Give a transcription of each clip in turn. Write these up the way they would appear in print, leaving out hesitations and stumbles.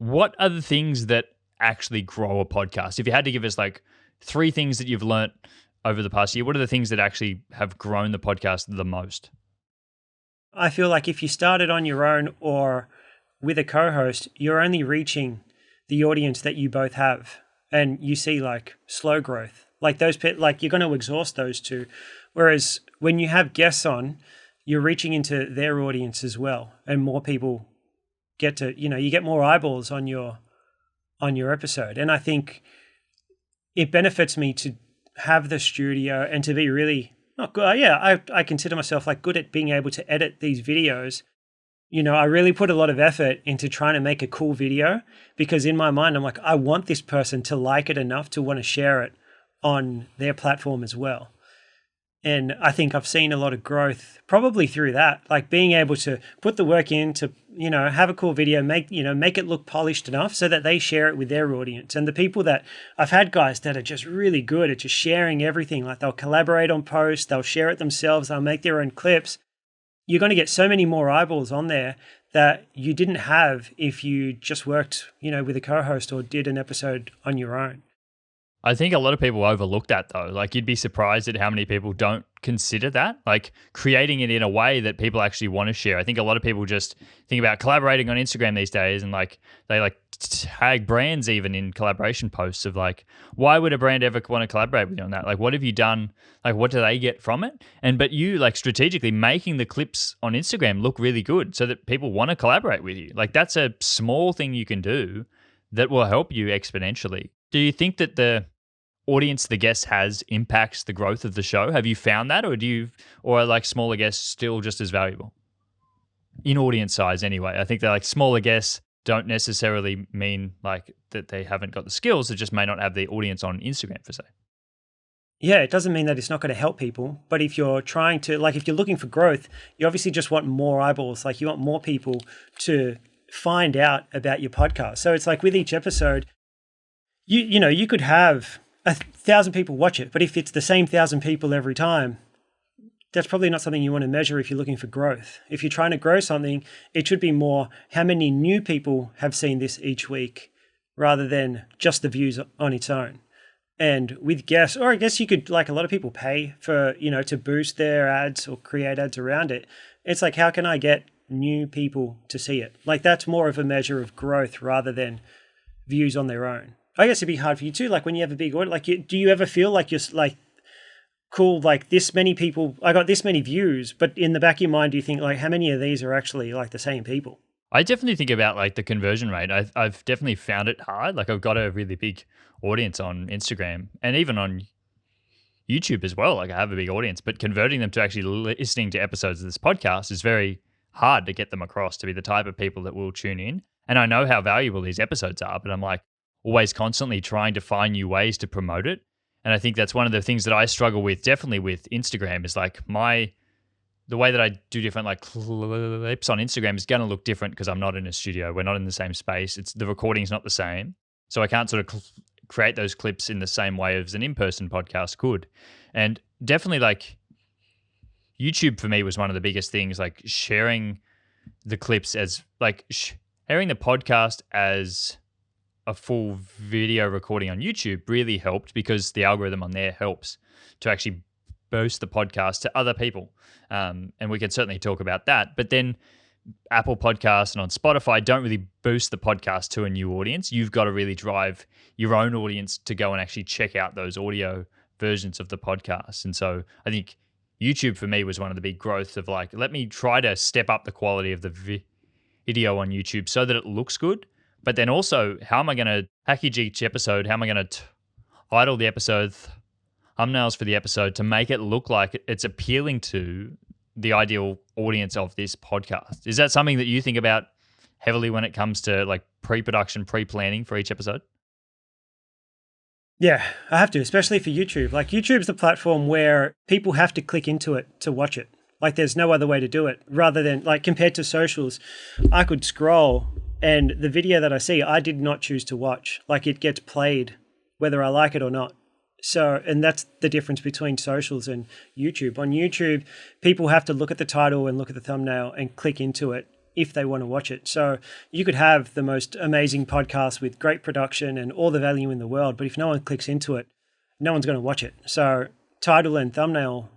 What are the things that actually grow a podcast? If you had to give us like 3 things that you've learnt over the past year, what are the things that actually have grown the podcast the most? I feel like if you started on your own or with a co-host, you're only reaching the audience that you both have, and you see like slow growth. Like like you're going to exhaust those two. Whereas when you have guests on, you're reaching into their audience as well, and more people get to, you get more eyeballs on your episode. And I think it benefits me to have the studio and to be really not good. Yeah, I consider myself like good at being able to edit these videos. I really put a lot of effort into trying to make a cool video, because in my mind, I'm like, I want this person to like it enough to want to share it on their platform as well. And I think I've seen a lot of growth probably through that, like being able to put the work in to, have a cool video, make it look polished enough so that they share it with their audience. And the people that I've had guys that are just really good at just sharing everything, like they'll collaborate on posts, they'll share it themselves, they'll make their own clips. You're going to get so many more eyeballs on there that you didn't have if you just worked, with a co-host or did an episode on your own. I think a lot of people overlook that though. Like you'd be surprised at how many people don't consider that, like creating it in a way that people actually want to share. I think a lot of people just think about collaborating on Instagram these days, and like they like tag brands even in collaboration posts of like, why would a brand ever want to collaborate with you on that? Like, what have you done? Like, what do they get from it? But you like strategically making the clips on Instagram look really good so that people want to collaborate with you. Like that's a small thing you can do that will help you exponentially. Do you think that the audience the guest has impacts the growth of the show? Have you found that, or are like smaller guests still just as valuable in audience size anyway? I think they're like smaller guests don't necessarily mean like that they haven't got the skills. It just may not have the audience on Instagram for say. Yeah, it doesn't mean that it's not going to help people. But if you're trying to, like, if you're looking for growth, you obviously just want more eyeballs. Like you want more people to find out about your podcast. So it's like with each episode, you could have 1,000 people watch it, but if it's the same 1,000 people every time, that's probably not something you want to measure if you're looking for growth. If you're trying to grow something, it should be more how many new people have seen this each week rather than just the views on its own. And with guests, or I guess you could, like a lot of people pay for, to boost their ads or create ads around it. It's like, how can I get new people to see it? Like that's more of a measure of growth rather than views on their own. I guess it'd be hard for you too. Like when you have a big audience, like do you ever feel like you're like, cool, like this many people, I got this many views, but in the back of your mind, do you think like how many of these are actually like the same people? I definitely think about like the conversion rate. I've definitely found it hard. Like I've got a really big audience on Instagram and even on YouTube as well. Like I have a big audience, but converting them to actually listening to episodes of this podcast is very hard to get them across to be the type of people that will tune in. And I know how valuable these episodes are, but I'm like always constantly trying to find new ways to promote it. And I think that's one of the things that I struggle with, definitely with Instagram, is like the way that I do different like clips on Instagram is going to look different because I'm not in a studio. We're not in the same space. The recording's not the same. So I can't sort of create those clips in the same way as an in-person podcast could. And definitely like YouTube for me was one of the biggest things, like sharing the clips as like sharing the podcast as a full video recording on YouTube really helped because the algorithm on there helps to actually boost the podcast to other people. And we can certainly talk about that. But then Apple Podcasts and on Spotify don't really boost the podcast to a new audience. You've got to really drive your own audience to go and actually check out those audio versions of the podcast. And so I think YouTube for me was one of the big growths of like, let me try to step up the quality of the video on YouTube so that it looks good. But then also, how am I going to package each episode? How am I going to title the episode, thumbnails for the episode to make it look like it's appealing to the ideal audience of this podcast? Is that something that you think about heavily when it comes to like pre-production, pre-planning for each episode? Yeah, I have to, especially for YouTube. Like YouTube's the platform where people have to click into it to watch it. Like there's no other way to do it rather than like compared to socials, I could scroll and the video that I see, I did not choose to watch. Like it gets played whether I like it or not. So, and that's the difference between socials and YouTube. On YouTube, people have to look at the title and look at the thumbnail and click into it if they want to watch it. So you could have the most amazing podcast with great production and all the value in the world, but if no one clicks into it, no one's going to watch it. So title and thumbnail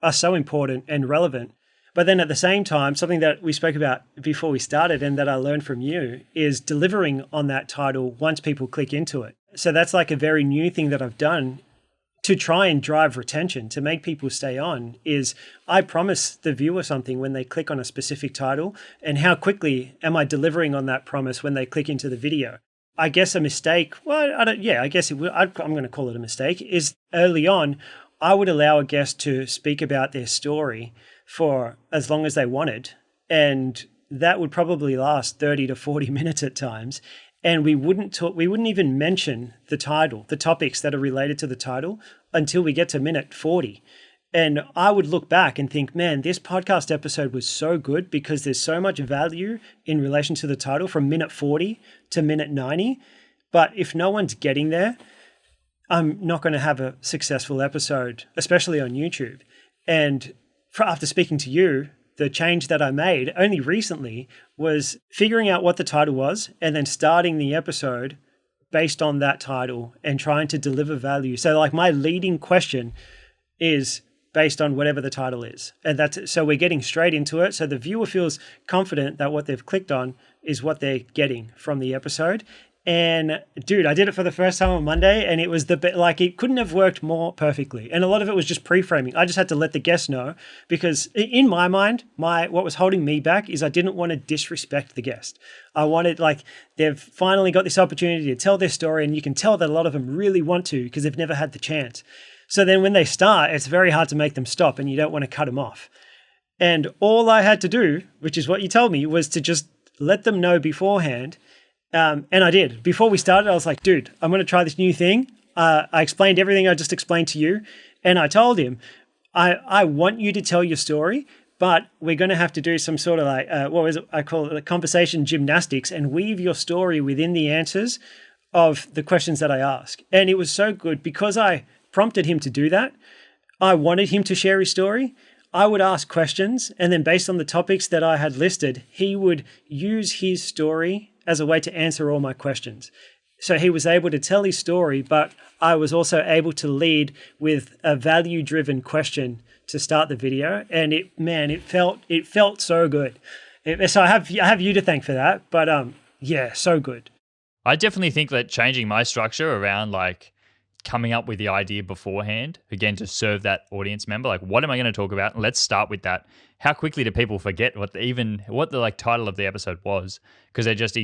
are so important and relevant. But then at the same time, something that we spoke about before we started and that I learned from you is delivering on that title once people click into it. So that's like a very new thing that I've done to try and drive retention, to make people stay on, is I promise the viewer something when they click on a specific title, and how quickly am I delivering on that promise when they click into the video. I guess a mistake, well, I guess I'm going to call it a mistake, is early on, I would allow a guest to speak about their story for as long as they wanted, and that would probably last 30 to 40 minutes at times. And we wouldn't even mention the title, the topics that are related to the title, until we get to minute 40. And I would look back and think, man, this podcast episode was so good because there's so much value in relation to the title from minute 40 to minute 90. But if no one's getting there, I'm not going to have a successful episode, especially on YouTube. And after speaking to you, the change that I made only recently was figuring out what the title was and then starting the episode based on that title and trying to deliver value. So like my leading question is based on whatever the title is. And so we're getting straight into it. So the viewer feels confident that what they've clicked on is what they're getting from the episode. And dude, I did it for the first time on Monday, and it was it couldn't have worked more perfectly. And a lot of it was just pre-framing. I just had to let the guest know, because in my mind, what was holding me back is I didn't want to disrespect the guest. I wanted, they've finally got this opportunity to tell their story, and you can tell that a lot of them really want to because they've never had the chance. So then when they start, it's very hard to make them stop, and you don't want to cut them off. And all I had to do, which is what you told me, was to just let them know beforehand. And I did. Before we started, I was like, dude, I'm going to try this new thing. I explained everything I just explained to you. And I told him, I want you to tell your story, but we're going to have to do some sort of I call it conversation gymnastics, and weave your story within the answers of the questions that I ask. And it was so good because I prompted him to do that. I wanted him to share his story. I would ask questions, and then based on the topics that I had listed, he would use his story as a way to answer all my questions. So he was able to tell his story, but I was also able to lead with a value-driven question to start the video. And it felt so good. So I have you to thank for that, but yeah, so good. I definitely think that changing my structure around coming up with the idea beforehand, again, to serve that audience member, what am I going to talk about? Let's start with that. How quickly do people forget what the title of the episode was, because they're just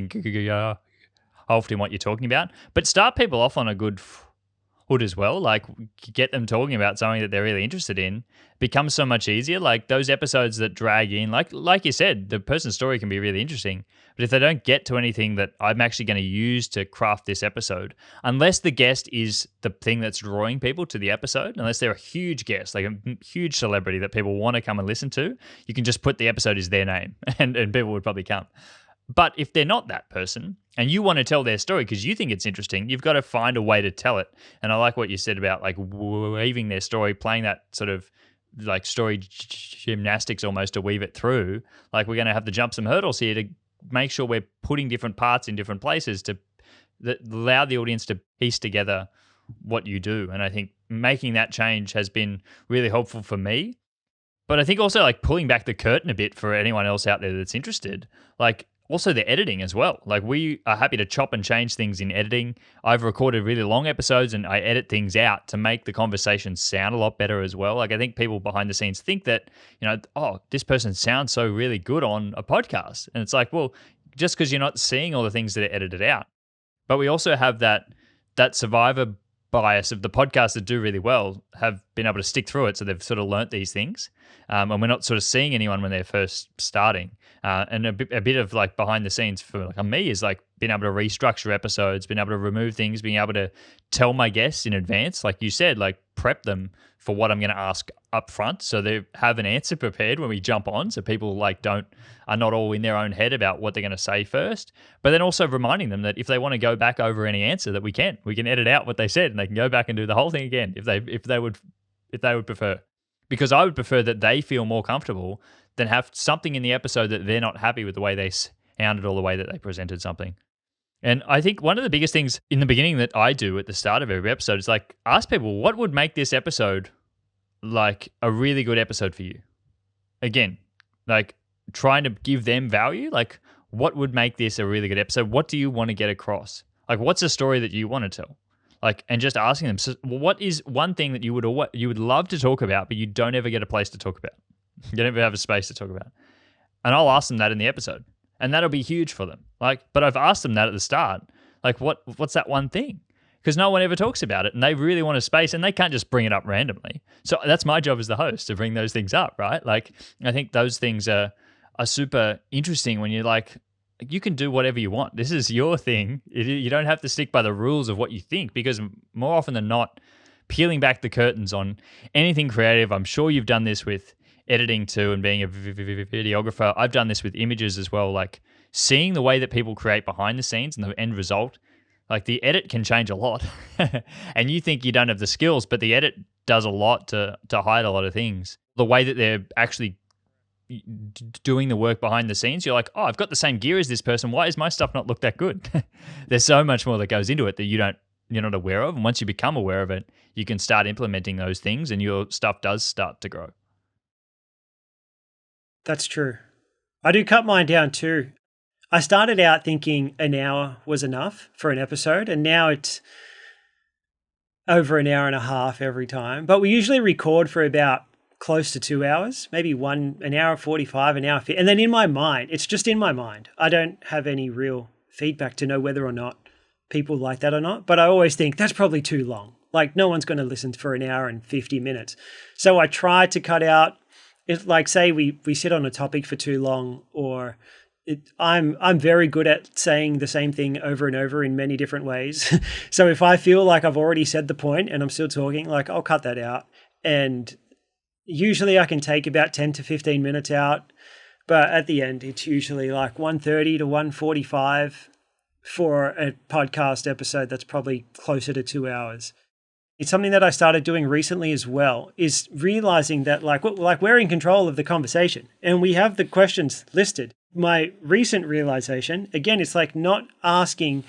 often what you're talking about. But start people off on a good foot as well. Get them talking about something that they're really interested in. Becomes so much easier. Those episodes that drag in, like you said, the person's story can be really interesting. But if they don't get to anything that I'm actually going to use to craft this episode, unless the guest is the thing that's drawing people to the episode, unless they're a huge guest, like a huge celebrity that people want to come and listen to, you can just put the episode as their name and people would probably come. But if they're not that person and you want to tell their story because you think it's interesting, you've got to find a way to tell it. And I like what you said about weaving their story, playing that sort of story gymnastics almost to weave it through. We're going to have to jump some hurdles here to make sure we're putting different parts in different places that allow the audience to piece together what you do. And I think making that change has been really helpful for me. But I think also pulling back the curtain a bit for anyone else out there that's interested. Also the editing as well. We are happy to chop and change things in editing. I've recorded really long episodes and I edit things out to make the conversation sound a lot better as well. I think people behind the scenes think that, this person sounds so really good on a podcast. And it's well, just because you're not seeing all the things that are edited out. But we also have that survivor bias of the podcasts that do really well have been able to stick through it. So they've sort of learnt these things. And we're not sort of seeing anyone when they're first starting. And a bit of behind the scenes for me is being able to restructure episodes, being able to remove things, being able to tell my guests in advance, like you said, prep them for what I'm going to ask up front, so they have an answer prepared when we jump on, so people are not all in their own head about what they're going to say first. But then also reminding them that if they want to go back over any answer, that we can edit out what they said and they can go back and do the whole thing again if they would prefer. because I would prefer that they feel more comfortable than have something in the episode that they're not happy with the way they sounded or the way that they presented something. And I think one of the biggest things in the beginning that I do at the start of every episode is like ask people what would make this episode like a really good episode for you. Again, like trying to give them value, like what would make this a really good episode? What do you want to get across? Like what's a story that you want to tell? Like, and just asking them, so what is one thing that you would love to talk about, but you don't ever get a place to talk about? You don't ever have a space to talk about. And I'll ask them that in the episode. And that'll be huge for them. Like, but I've asked them that at the start. Like, what's that one thing? Because no one ever talks about it, and they really want a space, and they can't just bring it up randomly. So that's my job as the host, to bring those things up, right? Like, I think those things are super interesting when you're like, you can do whatever you want. This is your thing. You don't have to stick by the rules of what you think, because more often than not, peeling back the curtains on anything creative, I'm sure you've done this with editing too and being a videographer. I've done this with images as well, like seeing the way that people create behind the scenes and the end result. Like the edit can change a lot and you think you don't have the skills, but the edit does a lot to hide a lot of things. The way that they're actually doing the work behind the scenes, you're like, oh, I've got the same gear as this person. Why is my stuff not look that good? There's so much more that goes into it that you're not aware of. And once you become aware of it, you can start implementing those things and your stuff does start to grow. That's true. I do cut mine down too. I started out thinking an hour was enough for an episode, and now it's over an hour and a half every time. But we usually record for about close to 2 hours, maybe an hour 45, an hour 50. And then in my mind, it's just in my mind. I don't have any real feedback to know whether or not people like that or not. But I always think that's probably too long. Like no one's going to listen for an hour and 50 minutes. So I try to cut out. It's like, say we sit on a topic for too long, or I'm very good at saying the same thing over and over in many different ways. So if I feel like I've already said the point and I'm still talking, like I'll cut that out. And usually I can take about 10 to 15 minutes out, but at the end it's usually like 1:30 to 1:45 for a podcast episode that's probably closer to 2 hours. It's something that I started doing recently as well, is realizing that like we're in control of the conversation and we have the questions listed. My recent realization, again, it's like not asking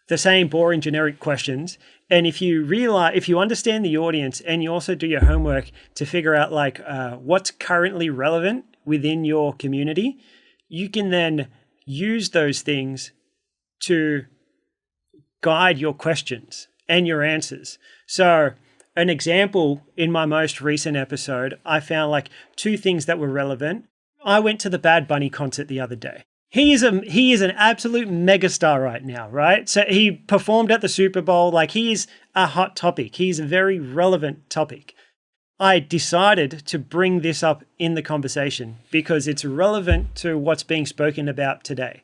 the same boring generic questions. And if you understand the audience and you also do your homework to figure out like what's currently relevant within your community, you can then use those things to guide your questions and your answers. So an example, in my most recent episode, I found like 2 things that were relevant. I went to the Bad Bunny concert the other day. He is an absolute megastar right now, right? So he performed at the Super Bowl. Like he is a hot topic. He's a very relevant topic. I decided to bring this up in the conversation because it's relevant to what's being spoken about today.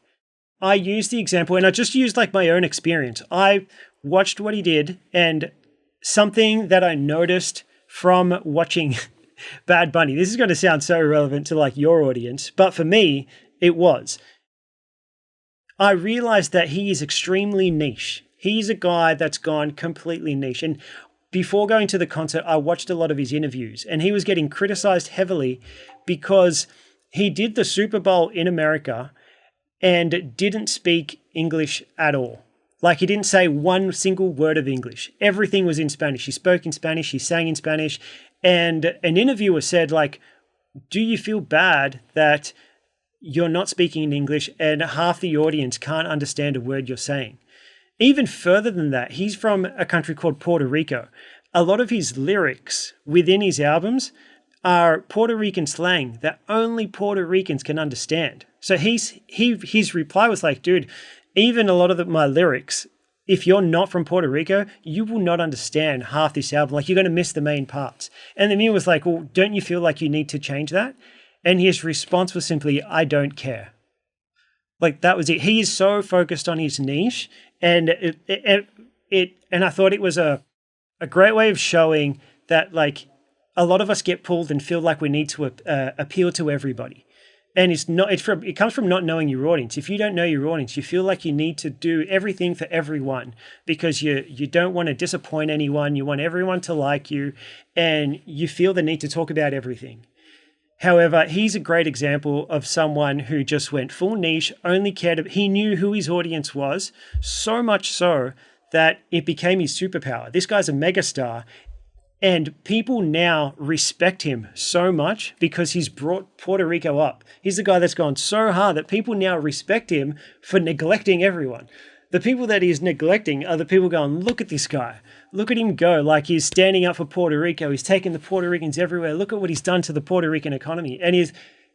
I used the example and I just used like my own experience. I watched what he did, and something that I noticed from watching Bad Bunny, this is going to sound so relevant to like your audience, but for me, it was. I realized that he is extremely niche. He's a guy that's gone completely niche. And before going to the concert, I watched a lot of his interviews, and he was getting criticized heavily because he did the Super Bowl in America and didn't speak English at all. Like he didn't say one single word of English. Everything was in Spanish. He spoke in Spanish. He sang in Spanish. And an interviewer said, like, do you feel bad that you're not speaking in English and half the audience can't understand a word you're saying? Even further than that, he's from a country called Puerto Rico. A lot of his lyrics within his albums are Puerto Rican slang that only Puerto Ricans can understand. So his reply was like, dude, even a lot of my lyrics, if you're not from Puerto Rico, you will not understand half this album. Like you're going to miss the main parts. And the me was like, well, don't you feel like you need to change that? And his response was simply, I don't care. Like that was it. He is so focused on his niche, and and I thought it was a great way of showing that like a lot of us get pulled and feel like we need to appeal to everybody. And it comes from not knowing your audience. If you don't know your audience, you feel like you need to do everything for everyone because you don't want to disappoint anyone. You want everyone to like you, and you feel the need to talk about everything. However, he's a great example of someone who just went full niche, only cared. He knew who his audience was, so much so that it became his superpower. This guy's a megastar, and people now respect him so much because he's brought Puerto Rico up. He's the guy that's gone so hard that people now respect him for neglecting everyone. The people that he's neglecting are the people going, look at this guy. Look at him go. Like, he's standing up for Puerto Rico. He's taking the Puerto Ricans everywhere. Look at what he's done to the Puerto Rican economy. And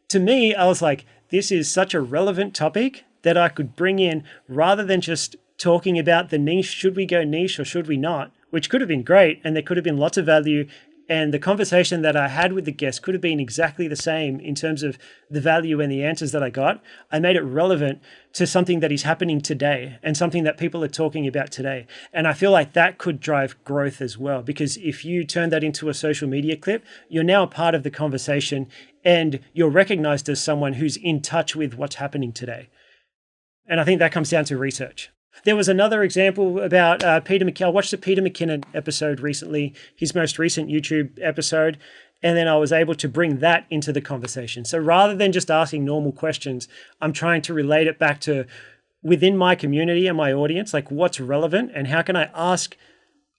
to me, I was like, this is such a relevant topic that I could bring in rather than just talking about the niche. Should we go niche or should we not? Which could have been great. And there could have been lots of value. And the conversation that I had with the guest could have been exactly the same in terms of the value and the answers that I got. I made it relevant to something that is happening today and something that people are talking about today. And I feel like that could drive growth as well, because if you turn that into a social media clip, you're now a part of the conversation and you're recognized as someone who's in touch with what's happening today. And I think that comes down to research. There was another example about Peter McKinnon. I watched the Peter McKinnon episode recently, his most recent YouTube episode, and then I was able to bring that into the conversation. So rather than just asking normal questions, I'm trying to relate it back to within my community and my audience, like what's relevant and how can I ask,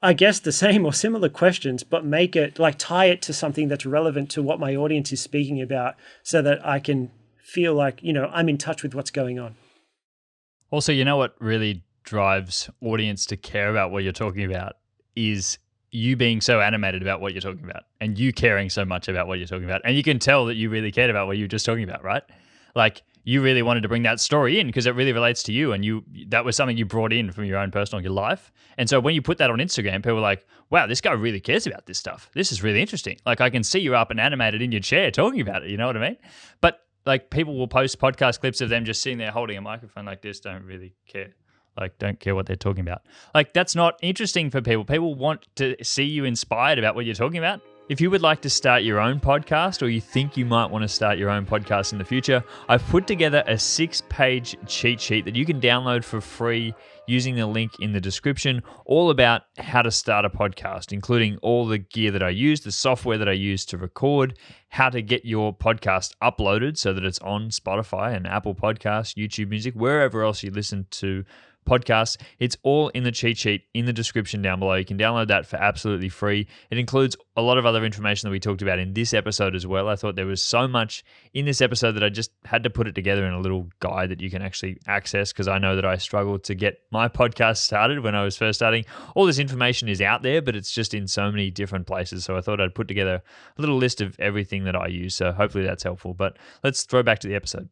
I guess, the same or similar questions, but make it like tie it to something that's relevant to what my audience is speaking about so that I can feel like, I'm in touch with what's going on. Also, you know what really drives audience to care about what you're talking about is you being so animated about what you're talking about and you caring so much about what you're talking about. And you can tell that you really cared about what you were just talking about, right? Like, you really wanted to bring that story in because it really relates to you, and that was something you brought in from your own personal life. And so when you put that on Instagram, people were like, wow, this guy really cares about this stuff. This is really interesting. Like, I can see you up and animated in your chair talking about it. You know what I mean? But like, people will post podcast clips of them just sitting there holding a microphone like this, don't really care. Like, don't care what they're talking about. Like, that's not interesting for people. People want to see you inspired about what you're talking about. If you would like to start your own podcast, or you think you might want to start your own podcast in the future, I've put together a 6-page cheat sheet that you can download for free using the link in the description, all about how to start a podcast, including all the gear that I use, the software that I use to record, how to get your podcast uploaded so that it's on Spotify and Apple Podcasts, YouTube Music, wherever else you listen to podcasts. It's all in the cheat sheet in the description down below. You can download that for absolutely free. It includes a lot of other information that we talked about in this episode as well. I thought there was so much in this episode that I just had to put it together in a little guide that you can actually access, because I know that I struggled to get my podcast started when I was first starting. All this information is out there, but it's just in so many different places. So I thought I'd put together a little list of everything that I use. So hopefully that's helpful. But let's throw back to the episode.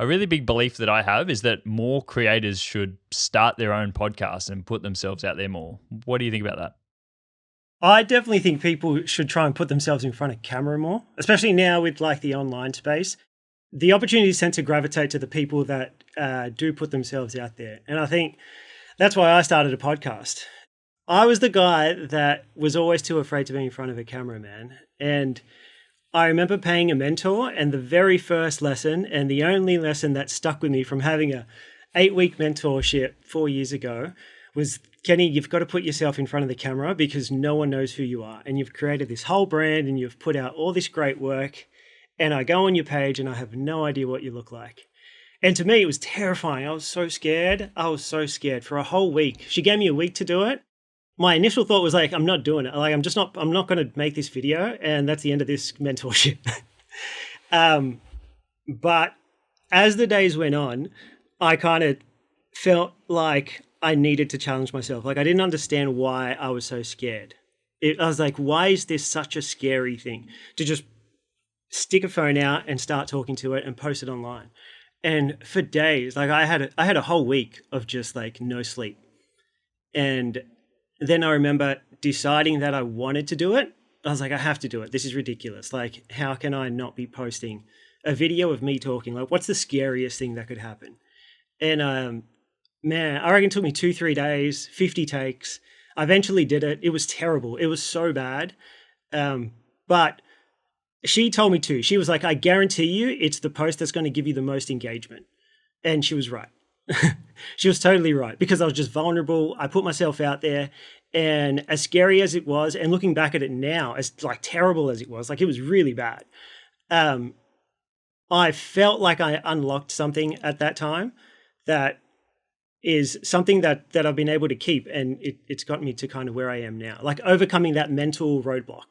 A really big belief that I have is that more creators should start their own podcast and put themselves out there more. What do you think about that? I definitely think people should try and put themselves in front of camera more, especially now with like the online space. The opportunities tend to gravitate to the people that do put themselves out there. And I think that's why I started a podcast. I was the guy that was always too afraid to be in front of a camera, man. And I remember paying a mentor, and the very first lesson and the only lesson that stuck with me from having a 8-week mentorship 4 years ago was, Kenny, you've got to put yourself in front of the camera because no one knows who you are. And you've created this whole brand and you've put out all this great work. And I go on your page and I have no idea what you look like. And to me, it was terrifying. I was so scared. For a whole week. She gave me a week to do it. My initial thought was like, I'm not doing it. Like, I'm not going to make this video. And that's the end of this mentorship. But as the days went on, I kind of felt like I needed to challenge myself. Like, I didn't understand why I was so scared. I was like, why is this such a scary thing to just stick a phone out and start talking to it and post it online? And for days, like I had a whole week of just like no sleep. And then I remember deciding that I wanted to do it. I was like, I have to do it. This is ridiculous. Like, how can I not be posting a video of me talking? Like, what's the scariest thing that could happen? And man, I reckon it took me 2-3 days, 50 takes. I eventually did it. It was terrible. It was so bad. But She told me to. She was like, I guarantee you it's the post that's going to give you the most engagement. And she was right. She was totally right, because I was just vulnerable. I put myself out there, and as scary as it was, and looking back at it now, as like terrible as it was really bad. I felt like I unlocked something at that time that is something that I've been able to keep, and it's got me to kind of where I am now. Like overcoming that mental roadblock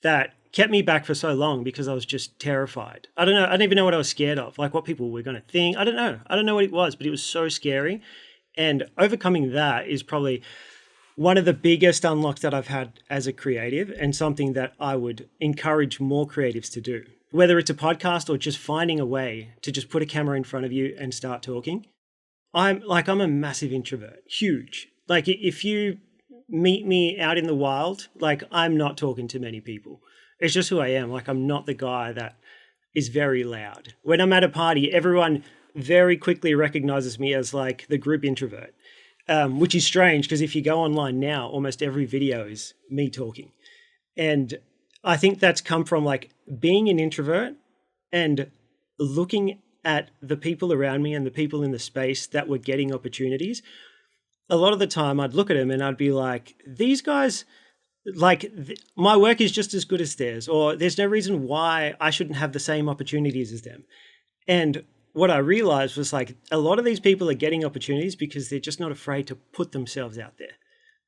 that kept me back for so long because I was just terrified. I don't know. I don't even know what I was scared of, like what people were going to think. I don't know. I don't know what it was, but it was so scary. And overcoming that is probably one of the biggest unlocks that I've had as a creative, and something that I would encourage more creatives to do, whether it's a podcast or just finding a way to just put a camera in front of you and start talking. I'm a massive introvert, huge. Like if you meet me out in the wild, like I'm not talking to many people. It's just who I am. Like I'm not the guy that is very loud. When I'm at a party, everyone very quickly recognizes me as like the group introvert, which is strange because if you go online now, almost every video is me talking. And I think that's come from like being an introvert and looking at the people around me and the people in the space that were getting opportunities. A lot of the time I'd look at them and I'd be like, these guys, my work is just as good as theirs, or there's no reason why I shouldn't have the same opportunities as them. And what I realized was like a lot of these people are getting opportunities because they're just not afraid to put themselves out there.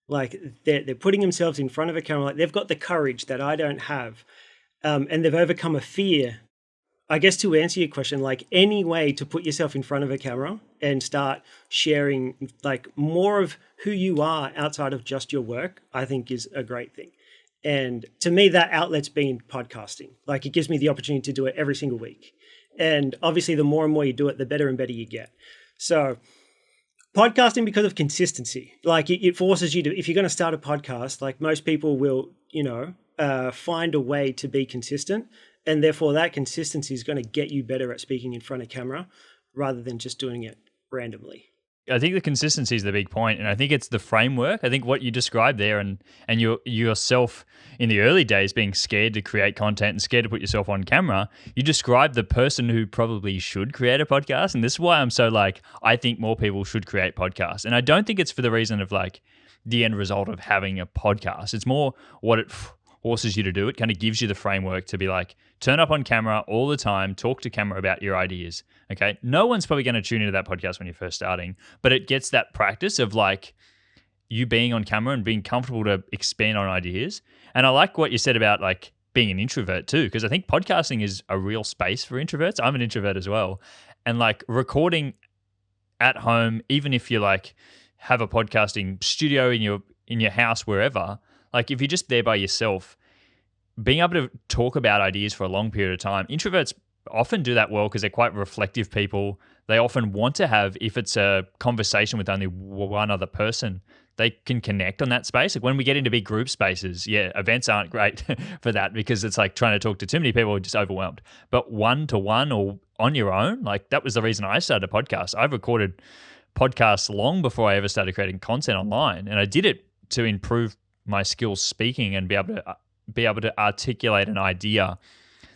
Like they're putting themselves in front of a camera. Like they've got the courage that I don't have. And they've overcome a fear. I guess to answer your question, like any way to put yourself in front of a camera and start sharing like more of who you are outside of just your work, I think is a great thing. And to me, that outlet's been podcasting. Like it gives me the opportunity to do it every single week. And obviously the more and more you do it, the better and better you get. So podcasting, because of consistency, like it forces you to, if you're going to start a podcast, like most people will, find a way to be consistent. And therefore that consistency is going to get you better at speaking in front of camera rather than just doing it randomly. I think the consistency is the big point, and I think it's the framework. I think what you described there, and yourself in the early days being scared to create content and scared to put yourself on camera, you described the person who probably should create a podcast. And this is why I'm so like, I think more people should create podcasts. And I don't think it's for the reason of like the end result of having a podcast. It's more what it forces you to do. It kind of gives you the framework to be like, turn up on camera all the time, talk to camera about your ideas. Okay. No one's probably going to tune into that podcast when you're first starting, but it gets that practice of like you being on camera and being comfortable to expand on ideas. And I like what you said about like being an introvert too, because I think podcasting is a real space for introverts. I'm an introvert as well. And like recording at home, even if you like have a podcasting studio in your house, wherever, like if you're just there by yourself, being able to talk about ideas for a long period of time, introverts often do that well because they're quite reflective people. They often want to have, if it's a conversation with only one other person, they can connect on that space. Like when we get into big group spaces, yeah, events aren't great for that because it's like trying to talk to too many people are just overwhelmed. But one-to-one or on your own, like that was the reason I started a podcast. I've recorded podcasts long before I ever started creating content online, and I did it to improve my skills speaking and be able to articulate an idea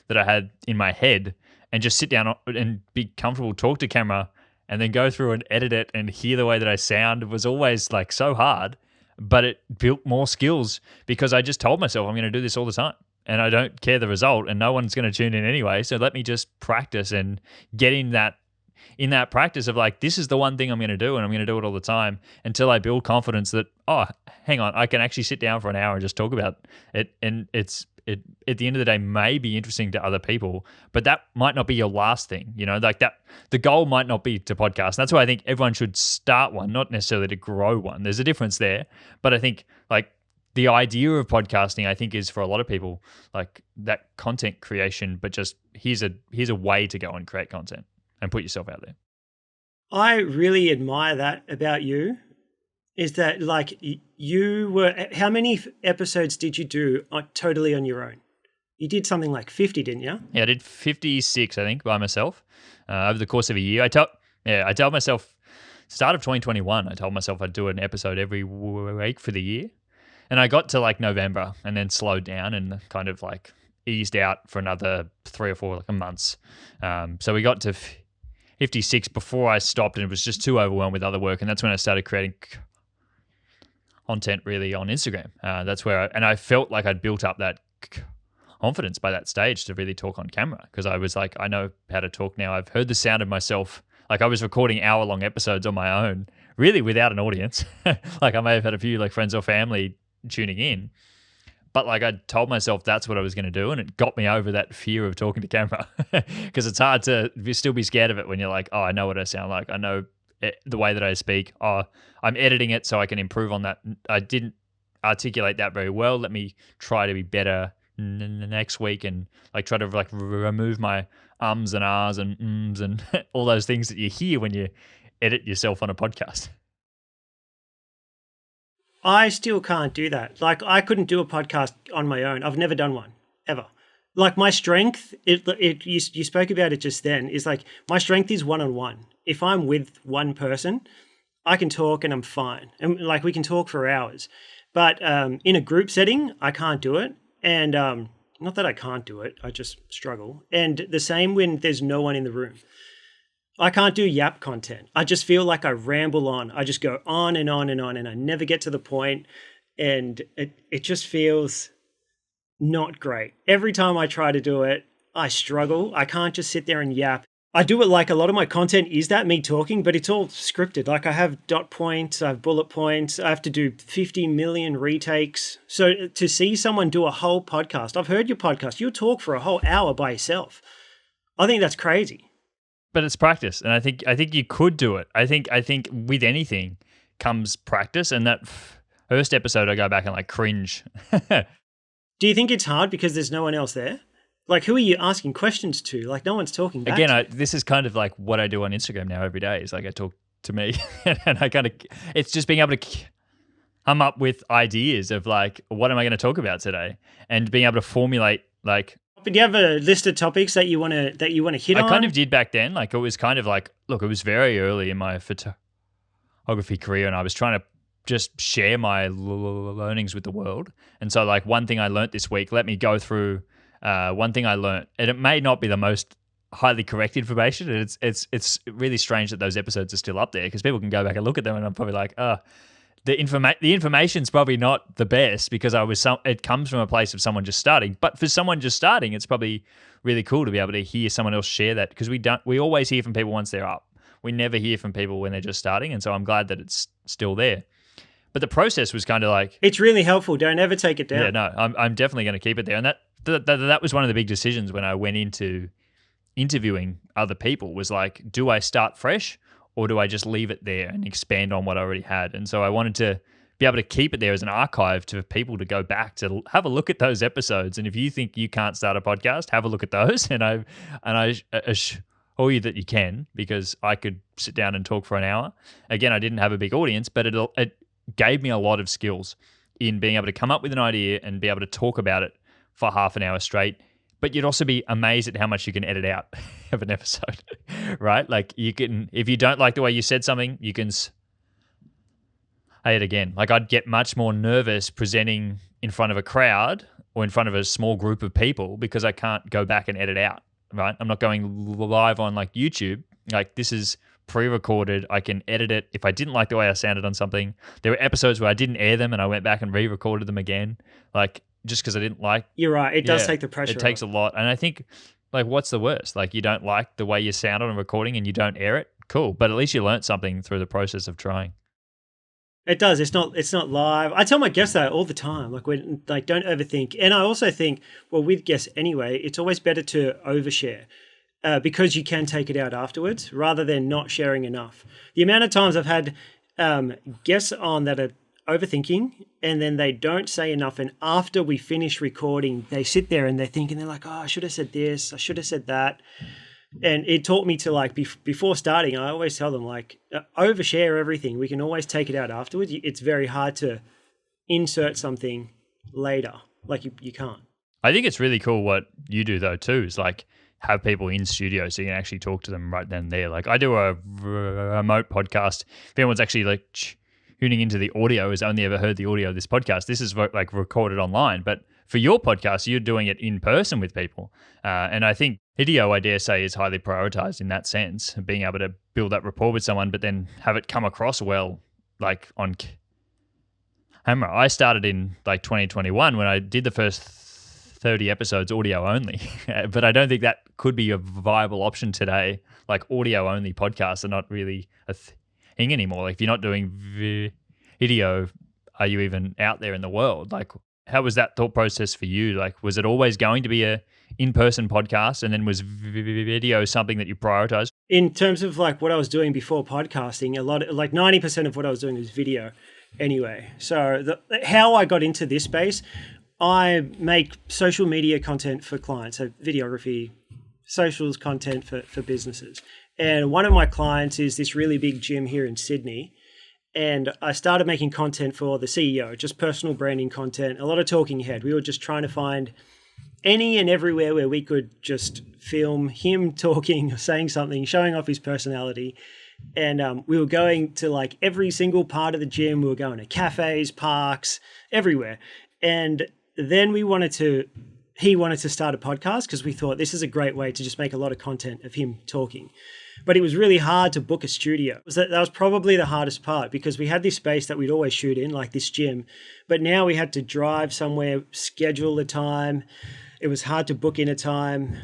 that I had in my head and just sit down and be comfortable, talk to camera, and then go through and edit it and hear the way that I sound. It was always like so hard, but it built more skills because I just told myself I'm going to do this all the time and I don't care the result and no one's going to tune in anyway. So let me just practice and get in that practice of like, this is the one thing I'm going to do and I'm going to do it all the time until I build confidence that, oh, hang on, I can actually sit down for an hour and just talk about it. And it at the end of the day may be interesting to other people, but that might not be your last thing, like that, the goal might not be to podcast. And that's why I think everyone should start one, not necessarily to grow one. There's a difference there, but I think like the idea of podcasting, I think is for a lot of people like that content creation, but just here's a way to go and create content and put yourself out there. I really admire that about you, is that like you were, how many episodes did you do totally on your own? You did something like 50, didn't you? Yeah, I did 56, I think, by myself over the course of a year. I told myself, start of 2021, I told myself I'd do an episode every week for the year. And I got to like November and then slowed down and kind of like eased out for another 3 or 4 months. So we got to 56 before I stopped, and it was just too overwhelmed with other work. And that's when I started creating content really on Instagram. That's where I felt like I'd built up that confidence by that stage to really talk on camera, because I was like, I know how to talk now. I've heard the sound of myself. Like, I was recording hour-long episodes on my own, really without an audience. Like, I may have had a few friends or family tuning in, but I told myself that's what I was going to do, and it got me over that fear of talking to camera, because it's hard to still be scared of it when you're like, oh, I know what I sound like. I know the way that I speak. Oh, I'm editing it so I can improve on that. I didn't articulate that very well. Let me try to be better next week, and try to remove my ums and ahs and ums and all those things that you hear when you edit yourself on a podcast. I still can't do that. I couldn't do a podcast on my own. I've never done one, ever. My strength, you spoke about it just then, is my strength is one-on-one. If I'm with one person, I can talk and I'm fine. And we can talk for hours. But in a group setting, I can't do it. And not that I can't do it, I just struggle. And the same when there's no one in the room. I can't do yap content. I just feel like I ramble on. I just go on and on and on, and I never get to the point. And it just feels not great. Every time I try to do it, I struggle. I can't just sit there and yap. I do it a lot of my content is that me talking, but it's all scripted. I have dot points, I have bullet points. I have to do 50 million retakes. So to see someone do a whole podcast, I've heard your podcast, you talk for a whole hour by yourself. I think that's crazy. But it's practice, and I think you could do it. I think with anything comes practice, and that first episode I go back and cringe. Do you think it's hard because there's no one else there? Who are you asking questions to? No one's talking back. Again, this is kind of what I do on Instagram now every day. Is I talk to me, and I it's just being able to come up with ideas of what am I going to talk about today, and being able to formulate But do you have a list of topics that you want to hit on? I kind of did back then. It was kind of look, it was very early in my photography career, and I was trying to just share my learnings with the world. And so one thing I learned this week, let me go through one thing I learned. And it may not be the most highly correct information. And it's really strange that those episodes are still up there, because people can go back and look at them, and I'm probably the information's probably not the best, because it comes from a place of someone just starting. But for someone just starting, it's probably really cool to be able to hear someone else share that, because we always hear from people once they're up. We never hear from people when they're just starting, and so I'm glad that it's still there. But the process was kind of it's really helpful. Don't ever take it down. Yeah, no, I'm definitely going to keep it there. And that was one of the big decisions when I went into interviewing other people, was do I start fresh, or do I just leave it there and expand on what I already had? And so I wanted to be able to keep it there as an archive for people to go back to have a look at those episodes. And if you think you can't start a podcast, have a look at those. And I assure you that you can, because I could sit down and talk for an hour. Again, I didn't have a big audience, but it gave me a lot of skills in being able to come up with an idea and be able to talk about it for half an hour straight. But you'd also be amazed at how much you can edit out of an episode, right? You can, if you don't like the way you said something, you can say it again. I'd get much more nervous presenting in front of a crowd or in front of a small group of people, because I can't go back and edit out, right? I'm not going live on YouTube. This is pre-recorded. I can edit it. If I didn't like the way I sounded on something, there were episodes where I didn't air them and I went back and re-recorded them again. Just because I didn't like. You're right. It does take the pressure. It takes a lot. And I think, what's the worst? You don't like the way you sound on a recording and you don't air it? Cool. But at least you learned something through the process of trying. It does. It's not live. I tell my guests that all the time. Don't overthink. And I also think, with guests anyway, it's always better to overshare. Because you can take it out afterwards rather than not sharing enough. The amount of times I've had guests on that are overthinking and then they don't say enough, and after we finish recording, they sit there and they're thinking, they're like, oh, I should have said this, I should have said that. And it taught me to before starting, I always tell them overshare everything. We can always take it out afterwards. It's very hard to insert something later. You can't. I think it's really cool what you do though too, is have people in studio so you can actually talk to them right then and there. I do a remote podcast. If anyone's actually tuning into the audio, has only ever heard the audio of this podcast, this is recorded online. But for your podcast, you're doing it in person with people. And I think video, I dare say, is highly prioritized in that sense, being able to build that rapport with someone, but then have it come across well, like on camera. I started in like 2021 when I did the first 30 episodes audio only, but I don't think that could be a viable option today. Like audio only podcasts are not really a thing anymore. Like if you're not doing video, are you even out there in the world? Like how was that thought process for you? Like was it always going to be a in-person podcast, and then was video something that you prioritized? In terms of like what I was doing before podcasting, a lot of, like 90% of what I was doing was video anyway. So how I got into this space, I make social media content for clients, so videography, socials content for businesses. And one of my clients is this really big gym here in Sydney. And I started making content for the CEO, just personal branding content, a lot of talking head. We were just trying to find any and everywhere where we could just film him talking, saying something, showing off his personality. And we were going to like every single part of the gym. We were going to cafes, parks, everywhere. And then he wanted to start a podcast because we thought this is a great way to just make a lot of content of him talking. But it was really hard to book a studio. That was probably the hardest part because we had this space that we'd always shoot in, like this gym. But now we had to drive somewhere, schedule a time. It was hard to book in a time.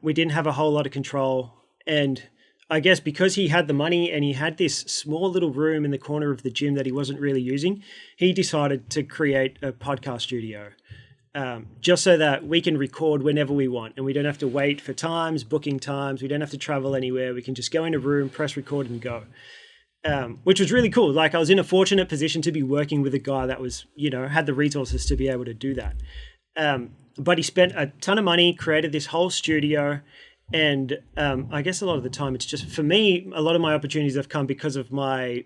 We didn't have a whole lot of control. And I guess because he had the money and he had this small little room in the corner of the gym that he wasn't really using, he decided to create a podcast studio. Just so that we can record whenever we want and we don't have to wait for times, booking times. We don't have to travel anywhere. We can just go in a room, press record and go, which was really cool. Like I was in a fortunate position to be working with a guy that was, had the resources to be able to do that. But he spent a ton of money, created this whole studio. And I guess a lot of the time it's just, for me, a lot of my opportunities have come because of my,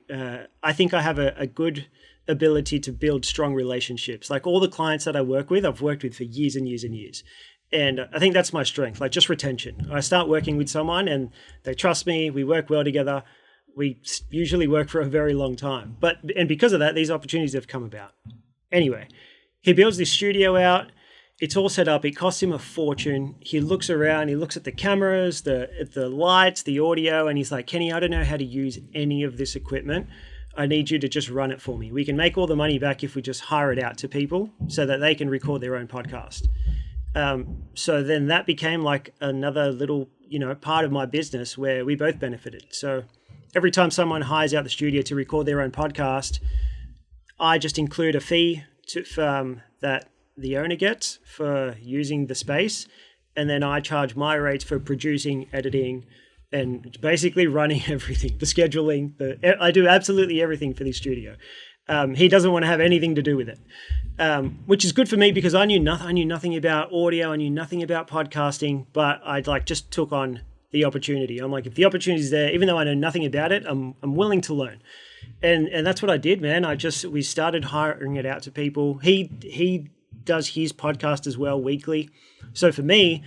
I think I have a good ability to build strong relationships. Like all the clients that I work with, I've worked with for years and years and years. And I think that's my strength, like just retention. I start working with someone and they trust me, we work well together. We usually work for a very long time. And because of that, these opportunities have come about. Anyway, he builds this studio out. It's all set up. It costs him a fortune. He looks around, he looks at the cameras, the lights, the audio, and he's like, Kenny, I don't know how to use any of this equipment. I need you to just run it for me. We can make all the money back if we just hire it out to people so that they can record their own podcast. So then that became like another little, part of my business where we both benefited. So every time someone hires out the studio to record their own podcast, I just include a fee that the owner gets for using the space. And then I charge my rates for producing, editing, and basically running everything, the scheduling. I do absolutely everything for the studio. He doesn't want to have anything to do with it, which is good for me because I knew nothing about audio. I knew nothing about podcasting, but I just took on the opportunity. I'm like, if the opportunity is there, even though I know nothing about it, I'm willing to learn. And that's what I did, man. We started hiring it out to people. He does his podcast as well weekly. So for me,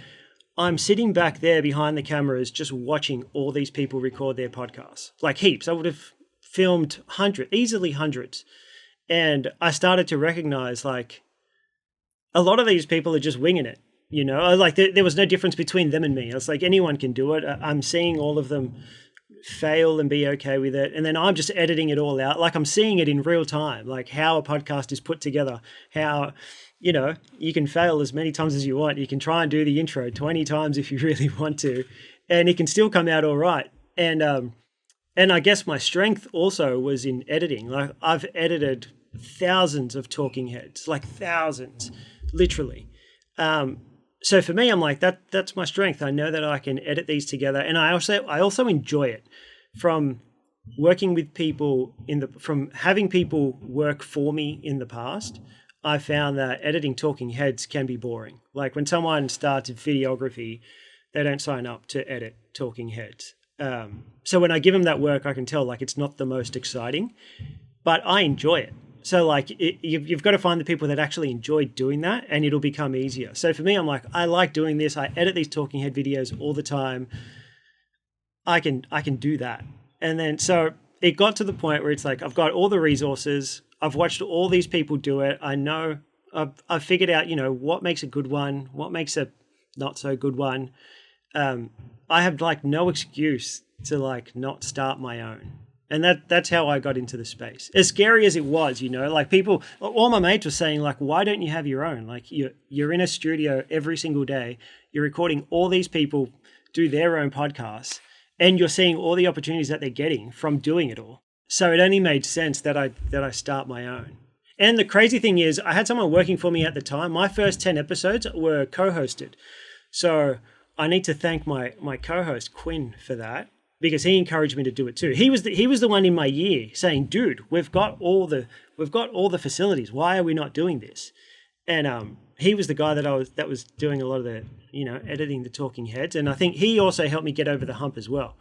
I'm sitting back there behind the cameras just watching all these people record their podcasts, like heaps. I would have filmed easily hundreds. And I started to recognize like a lot of these people are just winging it, like there was no difference between them and me. It's like anyone can do it. I'm seeing all of them fail and be okay with it. And then I'm just editing it all out. Like I'm seeing it in real time, like how a podcast is put together, how you can fail as many times as you want. You can try and do the intro 20 times if you really want to, and it can still come out all right. And I guess my strength also was in editing. Like I've edited thousands of talking heads, like thousands, literally. So for me, I'm like, that's my strength. I know that I can edit these together. And I also enjoy it from working with people from having people work for me in the past. I found that editing talking heads can be boring. Like when someone starts videography, they don't sign up to edit talking heads. So when I give them that work, I can tell like it's not the most exciting, but I enjoy it. So like you've got to find the people that actually enjoy doing that, and it'll become easier. So for me, I'm like, I like doing this. I edit these talking head videos all the time. I can do that. And then so it got to the point where it's like I've got all the resources. I've watched all these people do it. I know I've figured out, what makes a good one, what makes a not so good one. I have like no excuse to like not start my own. And that's how I got into the space. As scary as it was, like people, all my mates were saying, like, why don't you have your own? Like you're in a studio every single day. You're recording all these people do their own podcasts, and you're seeing all the opportunities that they're getting from doing it all. So it only made sense that I start my own. And the crazy thing is, I had someone working for me at the time. My first 10 episodes were co-hosted. So I need to thank my co-host Quinn for that, because he encouraged me to do it too. He was the one in my year saying, "Dude, we've got all the facilities. Why are we not doing this?" And he was the guy that was doing a lot of the editing the talking heads, and I think he also helped me get over the hump as well.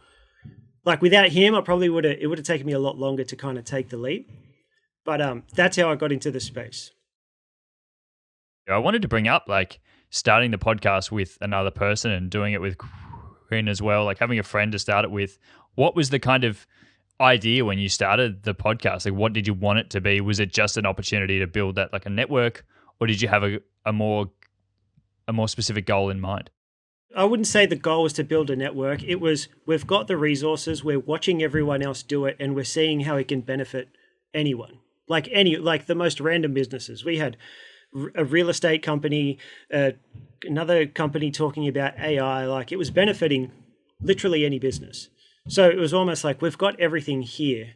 Like without him, it would have taken me a lot longer to kind of take the leap. But that's how I got into the space. I wanted to bring up like starting the podcast with another person and doing it with Quinn as well, like having a friend to start it with. What was the kind of idea when you started the podcast? Like, what did you want it to be? Was it just an opportunity to build that like a network, or did you have a more specific goal in mind? I wouldn't say the goal was to build a network. It was, we've got the resources, we're watching everyone else do it, and we're seeing how it can benefit anyone. Like the most random businesses. We had a real estate company, another company talking about AI. Like it was benefiting literally any business. So it was almost like, we've got everything here.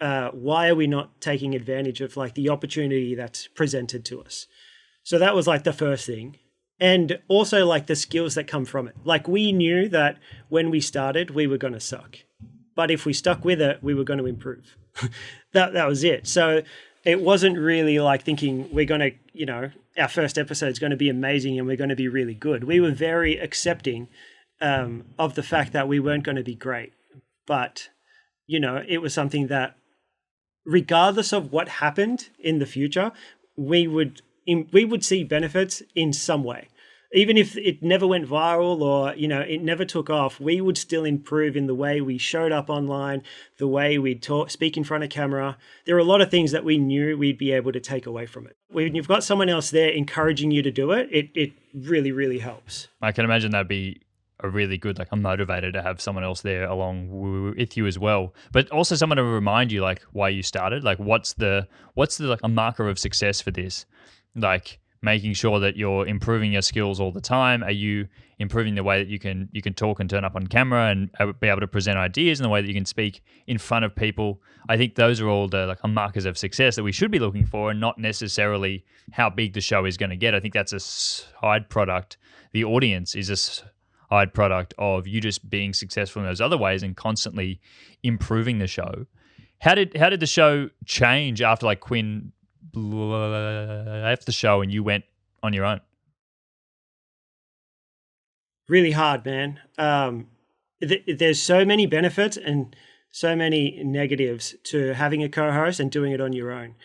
Why are we not taking advantage of like the opportunity that's presented to us? So that was like the first thing. And also like the skills that come from it. Like we knew that when we started, we were going to suck. But if we stuck with it, we were going to improve. That was it. So it wasn't really like thinking we're going to, our first episode is going to be amazing and we're going to be really good. We were very accepting of the fact that we weren't going to be great. But, it was something that regardless of what happened in the future, we would see benefits in some way. Even if it never went viral or, it never took off, we would still improve in the way we showed up online, the way we speak in front of camera. There are a lot of things that we knew we'd be able to take away from it. When you've got someone else there encouraging you to do it, it really, really helps. I can imagine that'd be a really good, like a motivator to have someone else there along with you as well. But also someone to remind you like why you started, like what's the like a marker of success for this? Like making sure that you're improving your skills all the time. Are you improving the way that you can talk and turn up on camera and be able to present ideas, and the way that you can speak in front of people? I think those are all the like markers of success that we should be looking for, and not necessarily how big the show is going to get. I think that's a side product. The audience is a side product of you just being successful in those other ways and constantly improving the show. How did the show change after like Quinn left the show and you went on your own? Really hard, man. There's so many benefits and so many negatives to having a co-host and doing it on your own.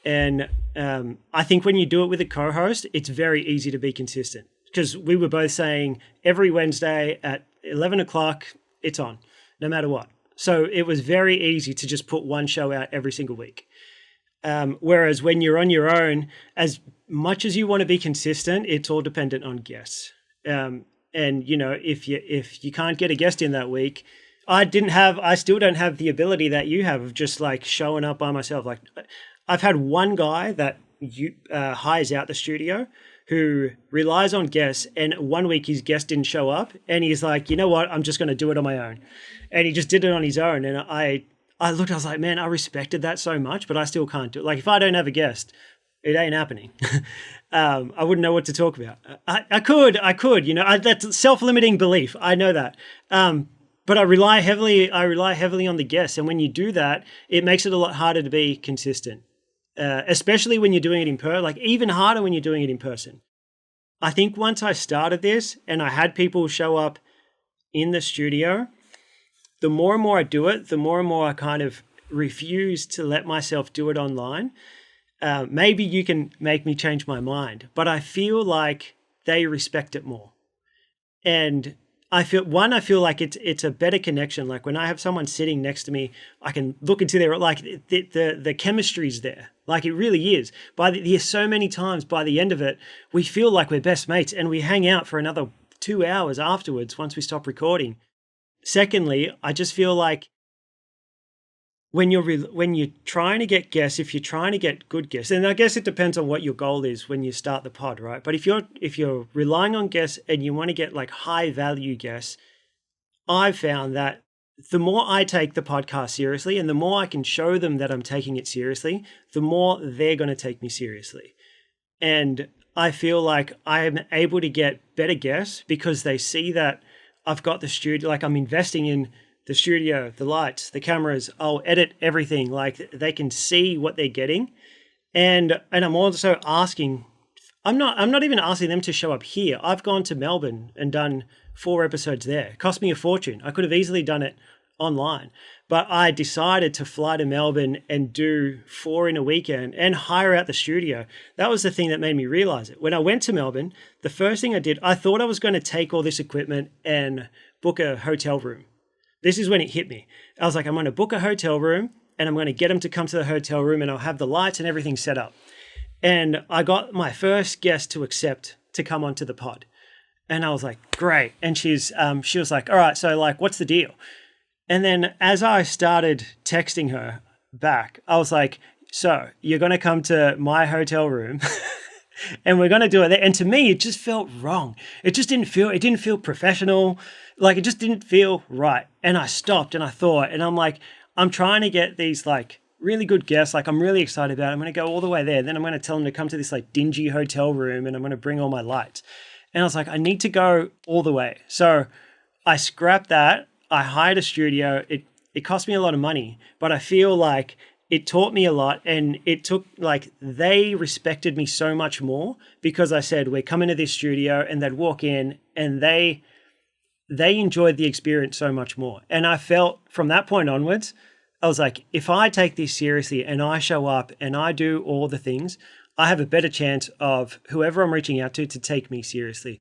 And I think when you do it with a co-host, it's very easy to be consistent, because we were both saying every Wednesday at 11 o'clock, it's on, no matter what. So it was very easy to just put one show out every single week. Whereas when you're on your own, as much as you want to be consistent, it's all dependent on guests. And if you can't get a guest in that week, I still don't have the ability that you have of just like showing up by myself. Like I've had one guy that hires out the studio who relies on guests, and 1 week his guest didn't show up, and he's like, you know what, I'm just going to do it on my own. And he just did it on his own. And I looked, I was like, man, I respected that so much, but I still can't do it. Like if I don't have a guest, it ain't happening. I wouldn't know what to talk about. I could, that's self-limiting belief. I know that. But I rely heavily on the guests. And when you do that, it makes it a lot harder to be consistent, especially when you're doing it in person, like even harder when you're doing it in person. I think once I started this and I had people show up in the studio, the more and more I do it, the more and more I kind of refuse to let myself do it online. Maybe you can make me change my mind, but I feel like they respect it more. And I feel like it's a better connection. Like when I have someone sitting next to me, I can look into their, like the chemistry's there. Like it really is. So many times by the end of it, we feel like we're best mates and we hang out for another 2 hours afterwards once we stop recording. Secondly, I just feel like when you're trying to get guests, if you're trying to get good guests, and I guess it depends on what your goal is when you start the pod, right? But if you're relying on guests and you want to get like high value guests, I've found that the more I take the podcast seriously and the more I can show them that I'm taking it seriously, the more they're going to take me seriously. And I feel like I am able to get better guests because they see that I've got the studio, like I'm investing in the studio, the lights, the cameras. I'll edit everything. Like they can see what they're getting. And I'm also asking, I'm not even asking them to show up here. I've gone to Melbourne and done 4 episodes there. It cost me a fortune. I could have easily done it online, but I decided to fly to Melbourne and do 4 in a weekend and hire out the studio. That was the thing that made me realize it. When I went to Melbourne, the first thing I did, I thought I was going to take all this equipment and book a hotel room. This is when it hit me. I was like, I'm going to book a hotel room and I'm going to get them to come to the hotel room and I'll have the lights and everything set up. And I got my first guest to accept to come onto the pod. And I was like, great. And she was like, all right, so like, what's the deal? And then as I started texting her back, I was like, so you're going to come to my hotel room and we're going to do it there. And to me, it just felt wrong. It didn't feel professional. Like it just didn't feel right. And I stopped and I thought, and I'm like, I'm trying to get these like really good guests. Like I'm really excited about it. I'm going to go all the way there. Then I'm going to tell them to come to this like dingy hotel room and I'm going to bring all my lights. And I was like, I need to go all the way. So I scrapped that. I hired a studio. It cost me a lot of money, but I feel like it taught me a lot, and it took like they respected me so much more because I said, we're coming to this studio, and they'd walk in and they enjoyed the experience so much more. And I felt from that point onwards, I was like, if I take this seriously and I show up and I do all the things, I have a better chance of whoever I'm reaching out to take me seriously.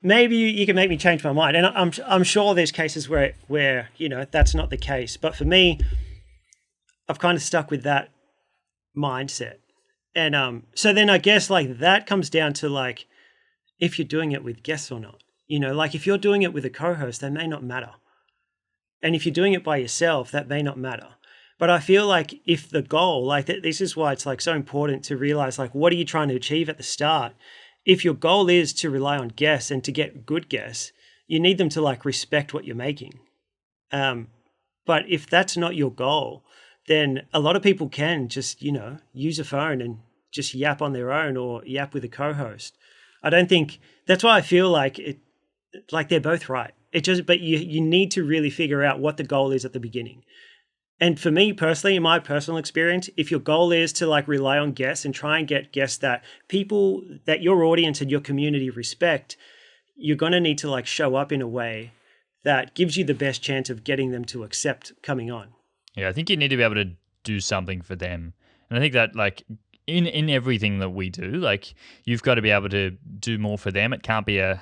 Maybe you can make me change my mind. And I'm sure there's cases where, you know, that's not the case. But for me, I've kind of stuck with that mindset. And so then I guess like that comes down to like, if you're doing it with guests or not, you know, like if you're doing it with a co-host, that may not matter. And if you're doing it by yourself, that may not matter. But I feel like if the goal, like this is why it's like so important to realize like, what are you trying to achieve at the start? If your goal is to rely on guests and to get good guests, you need them to like respect what you're making. But if that's not your goal, then a lot of people can just, you know, use a phone and just yap on their own or yap with a co-host. I don't think that's why I feel like like they're both right. But you need to really figure out what the goal is at the beginning. And for me personally, in my personal experience, if your goal is to like rely on guests and try and get guests that people that your audience and your community respect, you're going to need to like show up in a way that gives you the best chance of getting them to accept coming on. Yeah, I think you need to be able to do something for them. And I think that like in everything that we do, like you've got to be able to do more for them. It can't be a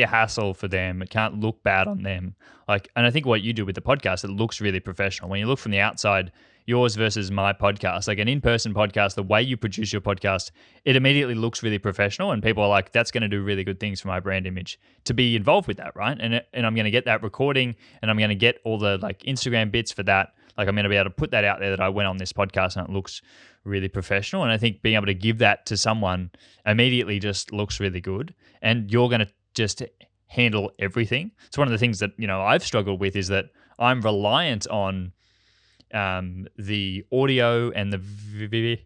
hassle for them. It can't look bad on them. Like, and I think what you do with the podcast, it looks really professional. When you look from the outside, yours versus my podcast, like an in-person podcast, the way you produce your podcast, it immediately looks really professional, and people are like, that's going to do really good things for my brand image to be involved with that, right? And I'm going to get that recording, and I'm going to get all the like Instagram bits for that. Like I'm going to be able to put that out there that I went on this podcast and it looks really professional. And I think being able to give that to someone immediately just looks really good. And you're going to just handle everything. It's one of the things that, you know, I've struggled with is that I'm reliant on the audio and the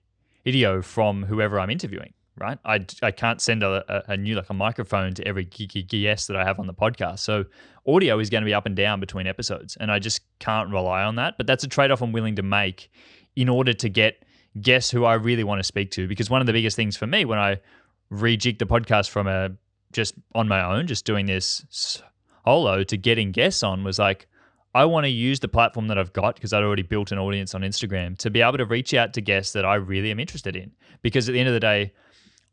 video from whoever I'm interviewing, right? I can't send a new like a microphone to every guest that I have on the podcast. So audio is going to be up and down between episodes, and I just can't rely on that. But that's a trade-off I'm willing to make in order to get guests who I really want to speak to. Because one of the biggest things for me when I rejigged the podcast from just on my own, just doing this solo to getting guests on was like, I want to use the platform that I've got because I'd already built an audience on Instagram to be able to reach out to guests that I really am interested in. Because at the end of the day,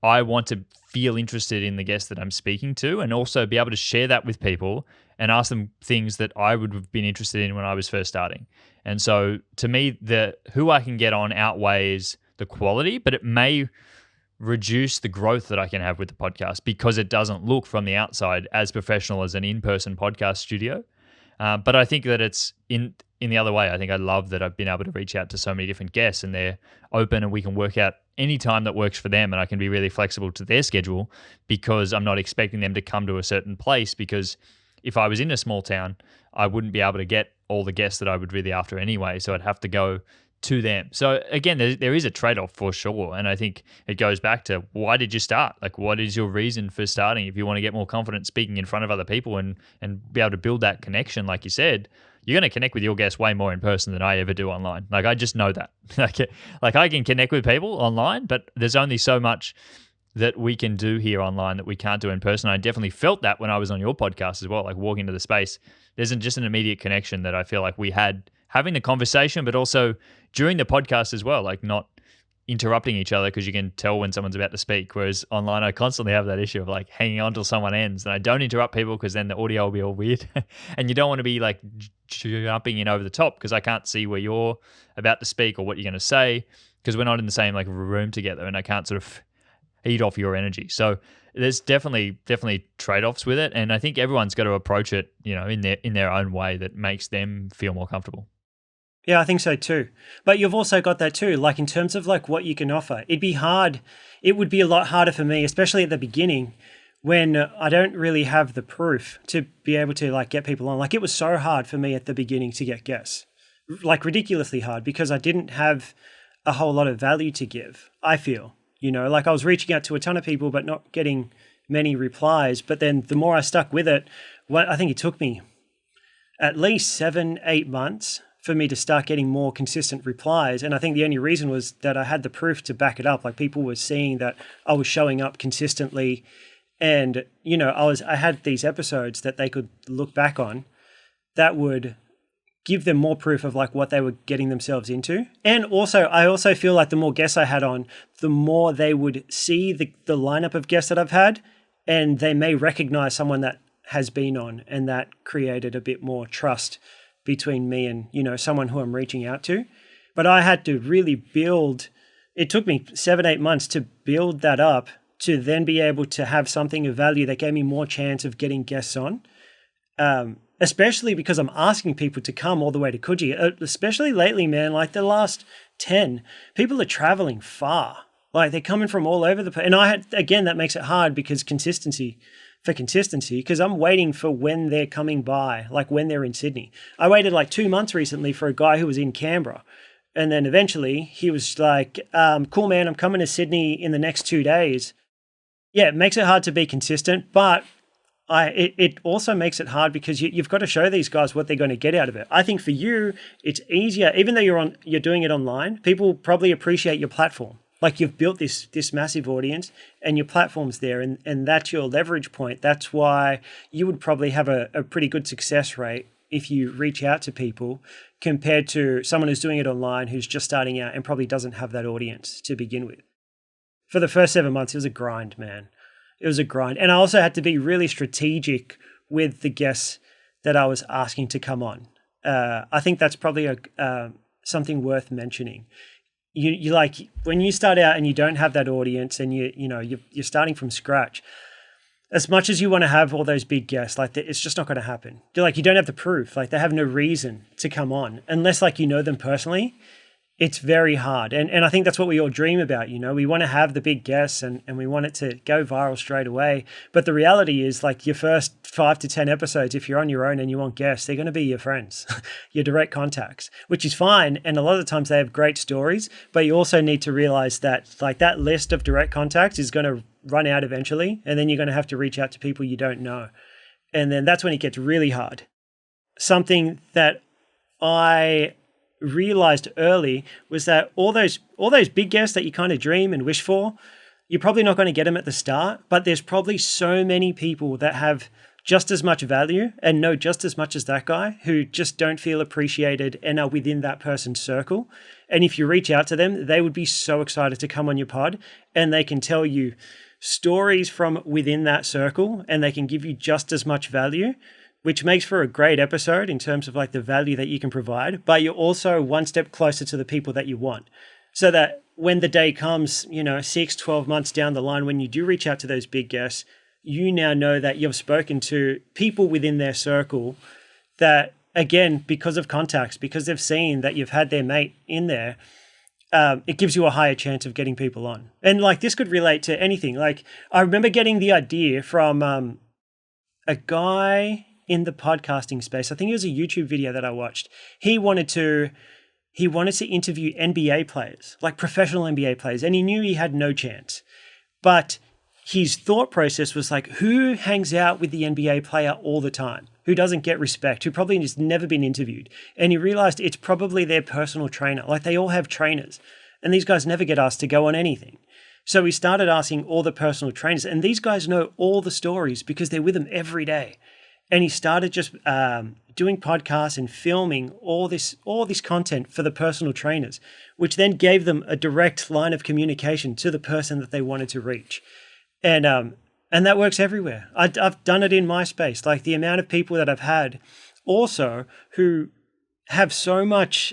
I want to feel interested in the guest that I'm speaking to, and also be able to share that with people and ask them things that I would have been interested in when I was first starting. And so to me, the who I can get on outweighs the quality, but it may reduce the growth that I can have with the podcast because it doesn't look from the outside as professional as an in-person podcast studio. But I think that it's in the other way. I think I love that I've been able to reach out to so many different guests, and they're open, and we can work out any time that works for them, and I can be really flexible to their schedule because I'm not expecting them to come to a certain place, because if I was in a small town, I wouldn't be able to get all the guests that I would really after anyway, so I'd have to go to them. So again, there is a trade-off for sure, and I think it goes back to, why did you start? Like, what is your reason for starting? If you want to get more confident speaking in front of other people and be able to build that connection, like you said, you're going to connect with your guests way more in person than I ever do online. Like, I just know that. Like I can connect with people online, but there's only so much that we can do here online that we can't do in person. I definitely felt that when I was on your podcast as well, like walking into the space. There's just an immediate connection that I feel like we had having the conversation, but also during the podcast as well, like not interrupting each other, because you can tell when someone's about to speak. Whereas online, I constantly have that issue of like hanging on till someone ends, and I don't interrupt people because then the audio will be all weird. And you don't want to be like jumping in over the top because I can't see where you're about to speak or what you're going to say, because we're not in the same like room together, and I can't sort of eat off your energy. So there's definitely trade-offs with it, and I think everyone's got to approach it, in their own way that makes them feel more comfortable. Yeah, I think so too. But you've also got that too, like in terms of like what you can offer. It'd be hard. It would be a lot harder for me, especially at the beginning, when I don't really have the proof to be able to like get people on. Like, it was so hard for me at the beginning to get guests, like ridiculously hard, because I didn't have a whole lot of value to give, I feel. Like I was reaching out to a ton of people, but not getting many replies. But then the more I stuck with it, I think it took me at least 7-8 months for me to start getting more consistent replies. And I think the only reason was that I had the proof to back it up. Like, people were seeing that I was showing up consistently, and, I had these episodes that they could look back on that would give them more proof of like what they were getting themselves into. And also, I also feel like the more guests I had on, the more they would see the lineup of guests that I've had, and they may recognize someone that has been on, and that created a bit more trust between me and, someone who I'm reaching out to. But I had to really build, it took me 7-8 months to build that up, to then be able to have something of value that gave me more chance of getting guests on. Especially because I'm asking people to come all the way to Coogee, especially lately, man, like the last 10, people are traveling far. Like, they're coming from all over the place. And again, that makes it hard because consistency, because I'm waiting for when they're coming by, like when they're in Sydney. I waited like 2 months recently for a guy who was in Canberra. And then eventually he was like, cool, man, I'm coming to Sydney in the next 2 days. Yeah, it makes it hard to be consistent, but it also makes it hard because you've got to show these guys what they're going to get out of it. I think for you, it's easier, even though you're doing it online, people probably appreciate your platform. Like, you've built this massive audience and your platform's there, and that's your leverage point. That's why you would probably have a pretty good success rate if you reach out to people compared to someone who's doing it online, who's just starting out and probably doesn't have that audience to begin with. For the first 7 months, it was a grind, man. It was a grind. And I also had to be really strategic with the guests that I was asking to come on. I think that's probably something worth mentioning. You like, when you start out and you don't have that audience, and you're starting from scratch, as much as you want to have all those big guests, like, it's just not going to happen. You don't have the proof. Like, they have no reason to come on unless like you know them personally. It's very hard. And I think that's what we all dream about. We want to have the big guests and we want it to go viral straight away. But the reality is, like, your first 5 to 10 episodes, if you're on your own and you want guests, they're going to be your friends, your direct contacts, which is fine. And a lot of the times they have great stories, but you also need to realize that like that list of direct contacts is going to run out eventually. And then you're going to have to reach out to people you don't know. And then that's when it gets really hard. Something that I realized early was that all those big guests that you kind of dream and wish for, you're probably not going to get them at the start, but there's probably so many people that have just as much value and know just as much as that guy who just don't feel appreciated and are within that person's circle. And if you reach out to them, they would be so excited to come on your pod, and they can tell you stories from within that circle, and they can give you just as much value, which makes for a great episode in terms of like the value that you can provide, but you're also one step closer to the people that you want. So that when the day comes, 6, 12 months down the line, when you do reach out to those big guests, you now know that you've spoken to people within their circle that, again, because of contacts, because they've seen that you've had their mate in there, it gives you a higher chance of getting people on. And like this could relate to anything. Like I remember getting the idea from a guy in the podcasting space. I think it was a YouTube video that I watched. He wanted to interview NBA players, like professional NBA players, and he knew he had no chance. But his thought process was like, who hangs out with the NBA player all the time? Who doesn't get respect? Who probably has never been interviewed? And he realized it's probably their personal trainer. Like they all have trainers, and these guys never get asked to go on anything. So he started asking all the personal trainers, and these guys know all the stories because they're with them every day. And he started just doing podcasts and filming all this content for the personal trainers, which then gave them a direct line of communication to the person that they wanted to reach. And that works everywhere. I've done it in my space. Like the amount of people that I've had also who have so much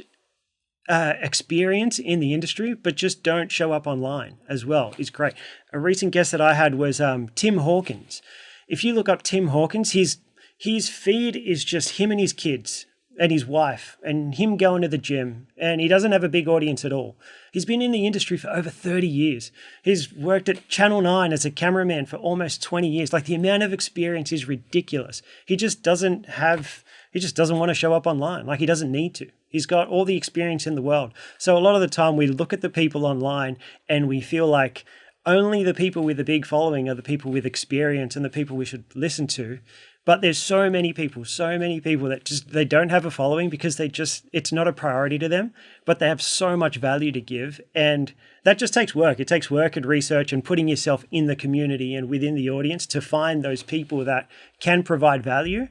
experience in the industry, but just don't show up online as well is great. A recent guest that I had was Tim Hawkins. If you look up Tim Hawkins, his feed is just him and his kids and his wife and him going to the gym, and he doesn't have a big audience at all. He's been in the industry for over 30 years. He's worked at Channel 9 as a cameraman for almost 20 years. Like the amount of experience is ridiculous. He just doesn't want to show up online. Like he doesn't need to. He's got all the experience in the world. So a lot of the time we look at the people online and we feel like only the people with a big following are the people with experience and the people we should listen to. But there's so many people that just, they don't have a following because it's not a priority to them, but they have so much value to give. And that just takes work. It takes work and research and putting yourself in the community and within the audience to find those people that can provide value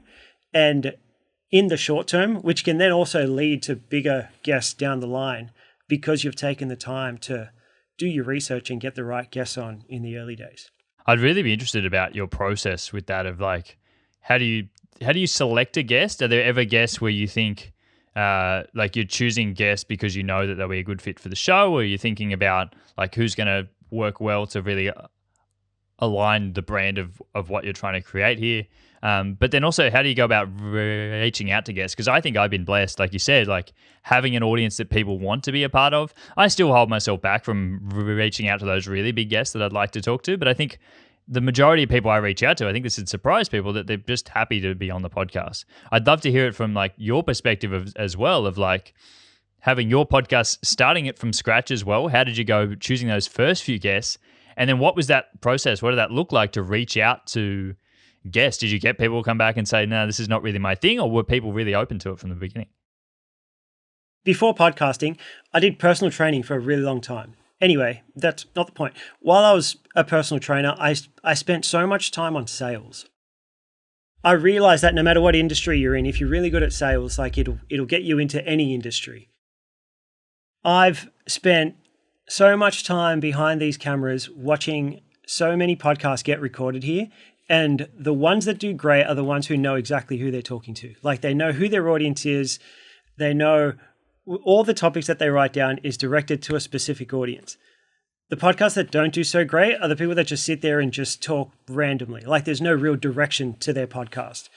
and in the short term, which can then also lead to bigger guests down the line because you've taken the time to do your research and get the right guests on in the early days. I'd really be interested about your process with that of like, how do you select a guest? Are there ever guests where you think like you're choosing guests because you know that they'll be a good fit for the show, or you're thinking about like who's going to work well to really align the brand of what you're trying to create here? But then also, how do you go about reaching out to guests? Because I think I've been blessed, like you said, like having an audience that people want to be a part of. I still hold myself back from reaching out to those really big guests that I'd like to talk to, but I think the majority of people I reach out to, I think this would surprise people that they're just happy to be on the podcast. I'd love to hear it from like your perspective as well, of like having your podcast, starting it from scratch as well. How did you go choosing those first few guests? And then what was that process? What did that look like to reach out to guests? Did you get people come back and say, no, this is not really my thing? Or were people really open to it from the beginning? Before podcasting, I did personal training for a really long time. Anyway, that's not the point. While I was a personal trainer, I spent so much time on sales. I realized that no matter what industry you're in, if you're really good at sales, like it'll get you into any industry. I've spent so much time behind these cameras watching so many podcasts get recorded here. And the ones that do great are the ones who know exactly who they're talking to. Like they know who their audience is. They know all the topics that they write down is directed to a specific audience. The podcasts that don't do so great are the people that just sit there and just talk randomly. Like there's no real direction to their podcast.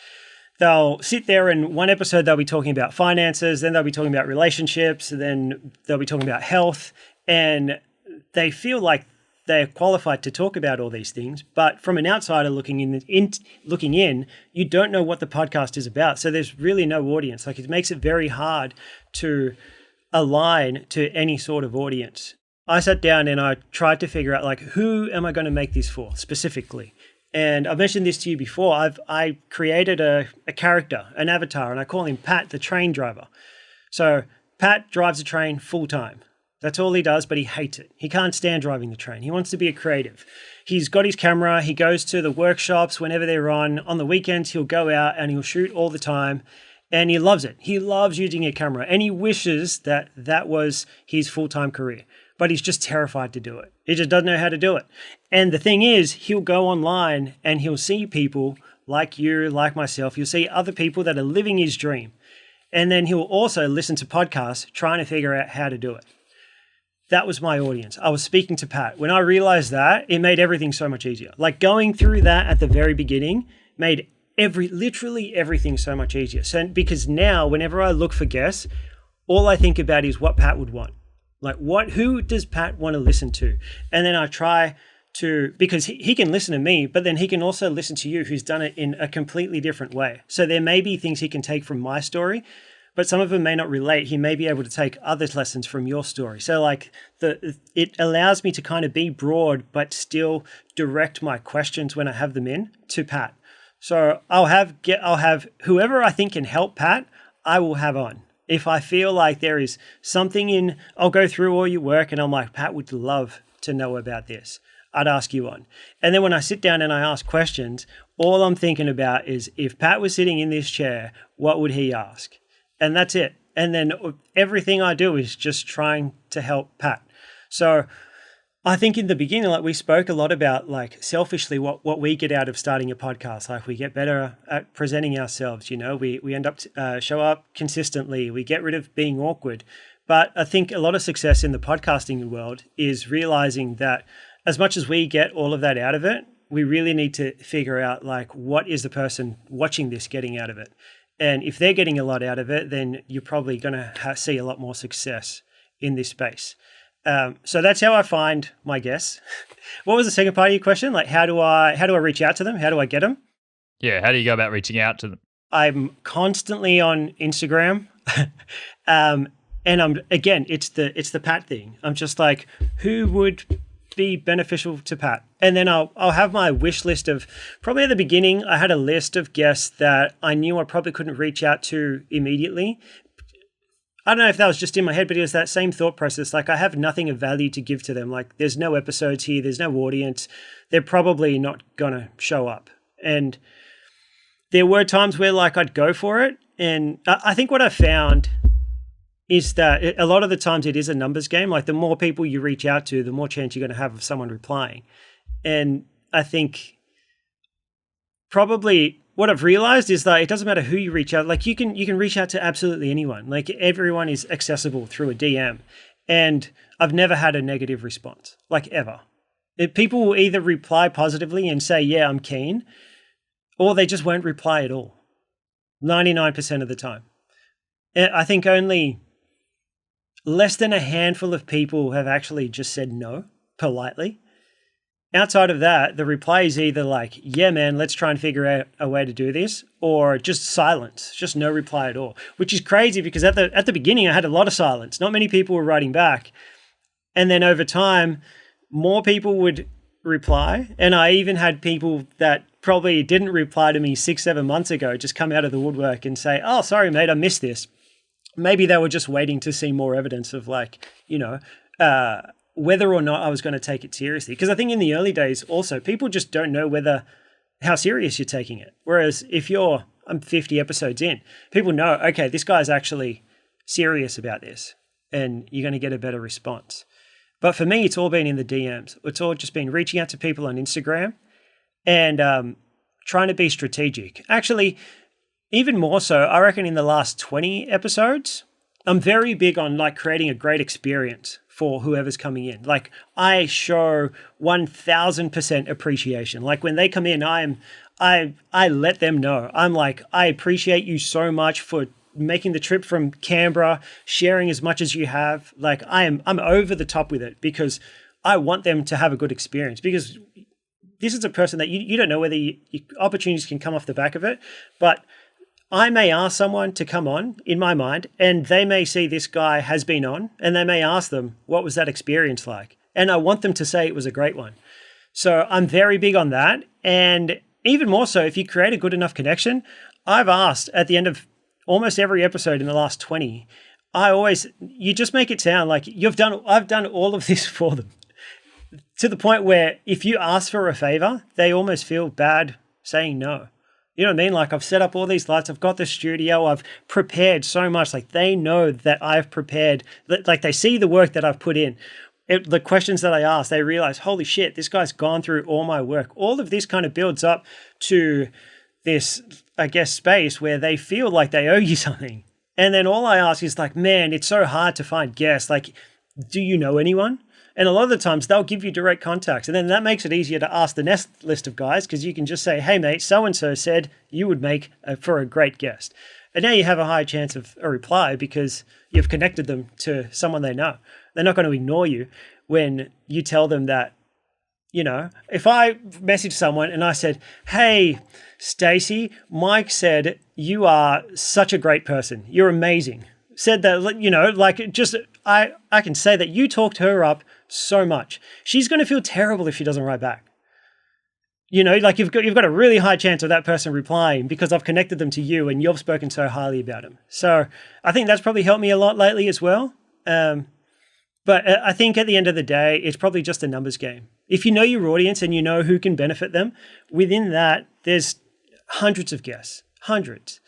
They'll sit there and one episode they'll be talking about finances, then they'll be talking about relationships, and then they'll be talking about health. And they feel like they're qualified to talk about all these things, but from an outsider looking in, you don't know what the podcast is about. So there's really no audience. Like it makes it very hard to align to any sort of audience. I sat down and I tried to figure out like, who am I going to make this for specifically? And I've mentioned this to you before. I created a character, an avatar, and I call him Pat, the train driver. So Pat drives a train full time. That's all he does, but he hates it. He can't stand driving the train. He wants to be a creative. He's got his camera. He goes to the workshops whenever they're on. On the weekends, he'll go out and he'll shoot all the time. And he loves it. He loves using a camera. And he wishes that that was his full-time career. But he's just terrified to do it. He just doesn't know how to do it. And the thing is, he'll go online and he'll see people like you, like myself. You'll see other people that are living his dream. And then he'll also listen to podcasts trying to figure out how to do it. That was my audience. I was speaking to Pat. When I realized that, it made everything so much easier. Like going through that at the very beginning made literally everything so much easier. So because now whenever I look for guests, all I think about is what Pat would want. Like who does Pat want to listen to? And then I try to, because he can listen to me, but then he can also listen to you who's done it in a completely different way. So there may be things he can take from my story, but some of them may not relate. He may be able to take other lessons from your story. So like it allows me to kind of be broad, but still direct my questions when I have them in to Pat. So I'll have whoever I think can help Pat, I will have on. If I feel like there is something I'll go through all your work and I'm like, Pat would love to know about this. I'd ask you on. And then when I sit down and I ask questions, all I'm thinking about is if Pat was sitting in this chair, what would he ask? And that's it. And then everything I do is just trying to help Pat. So I think in the beginning, like we spoke a lot about like selfishly what we get out of starting a podcast. Like we get better at presenting ourselves, we end up show up consistently. We get rid of being awkward. But I think a lot of success in the podcasting world is realizing that as much as we get all of that out of it, we really need to figure out like what is the person watching this getting out of it. And if they're getting a lot out of it, then you're probably going to see a lot more success in this space. So that's how I find my guests. What was the second part of your question? Like, how do I reach out to them? How do I get them? Yeah, how do you go about reaching out to them? I'm constantly on Instagram, and it's the Pat thing. I'm just like, who would be beneficial to Pat? And then I'll have my wish list of, probably at the beginning, I had a list of guests that I knew I probably couldn't reach out to immediately. I don't know if that was just in my head, but it was that same thought process. Like I have nothing of value to give to them. Like there's no episodes here. There's no audience. They're probably not going to show up. And there were times where like I'd go for it. And I think what I found is that a lot of the times it is a numbers game. Like the more people you reach out to, the more chance you're going to have of someone replying. And I think probably what I've realized is that it doesn't matter who you reach out. Like you can reach out to absolutely anyone. Like everyone is accessible through a DM. And I've never had a negative response, like ever. People will either reply positively and say, yeah, I'm keen, or they just won't reply at all. 99% of the time. I think only less than a handful of people have actually just said no politely. Outside of that, the reply is either like, yeah, man, let's try and figure out a way to do this, or just silence, just no reply at all, which is crazy because at the beginning, I had a lot of silence. Not many people were writing back. And then over time, more people would reply. And I even had people that probably didn't reply to me 6-7 months ago just come out of the woodwork and say, oh, sorry, mate, I missed this. Maybe they were just waiting to see more evidence of like, whether or not I was going to take it seriously. Because I think in the early days also, people just don't know how serious you're taking it. Whereas if I'm 50 episodes in, people know, okay, this guy's actually serious about this and you're going to get a better response. But for me, it's all been in the DMs. It's all just been reaching out to people on Instagram and trying to be strategic. Actually, even more so, I reckon in the last 20 episodes, I'm very big on like creating a great experience for whoever's coming in. Like I show 1000% appreciation. Like when they come in, I let them know. I'm like, I appreciate you so much for making the trip from Canberra, sharing as much as you have. Like I'm over the top with it because I want them to have a good experience, because this is a person that you don't know whether opportunities can come off the back of it, but I may ask someone to come on in my mind and they may see this guy has been on and they may ask them, what was that experience like? And I want them to say it was a great one. So I'm very big on that. And even more so, if you create a good enough connection, I've asked at the end of almost every episode in the last 20, you just make it sound like I've done all of this for them to the point where if you ask for a favor, they almost feel bad saying no. You know what I mean? Like I've set up all these lights, I've got the studio, I've prepared so much. Like they know that I've prepared, like they see the work that I've put in. The questions that I ask, they realize, holy shit, this guy's gone through all my work. All of this kind of builds up to this, I guess, space where they feel like they owe you something. And then all I ask is like, man, it's so hard to find guests. Like, do you know anyone? And a lot of the times they'll give you direct contacts. And then that makes it easier to ask the next list of guys because you can just say, hey, mate, so-and-so said you would make for a great guest. And now you have a high chance of a reply because you've connected them to someone they know. They're not going to ignore you when you tell them that, you know, if I message someone and I said, hey, Stacey, Mike said you are such a great person. You're amazing. Said that, you know, like just I can say that you talked her up so much. She's going to feel terrible if she doesn't write back. You know, like you've got a really high chance of that person replying because I've connected them to you and you've spoken so highly about them. So I think that's probably helped me a lot lately as well. But I think at the end of the day, it's probably just a numbers game. If you know your audience and you know who can benefit them, within that, there's hundreds of guests, hundreds.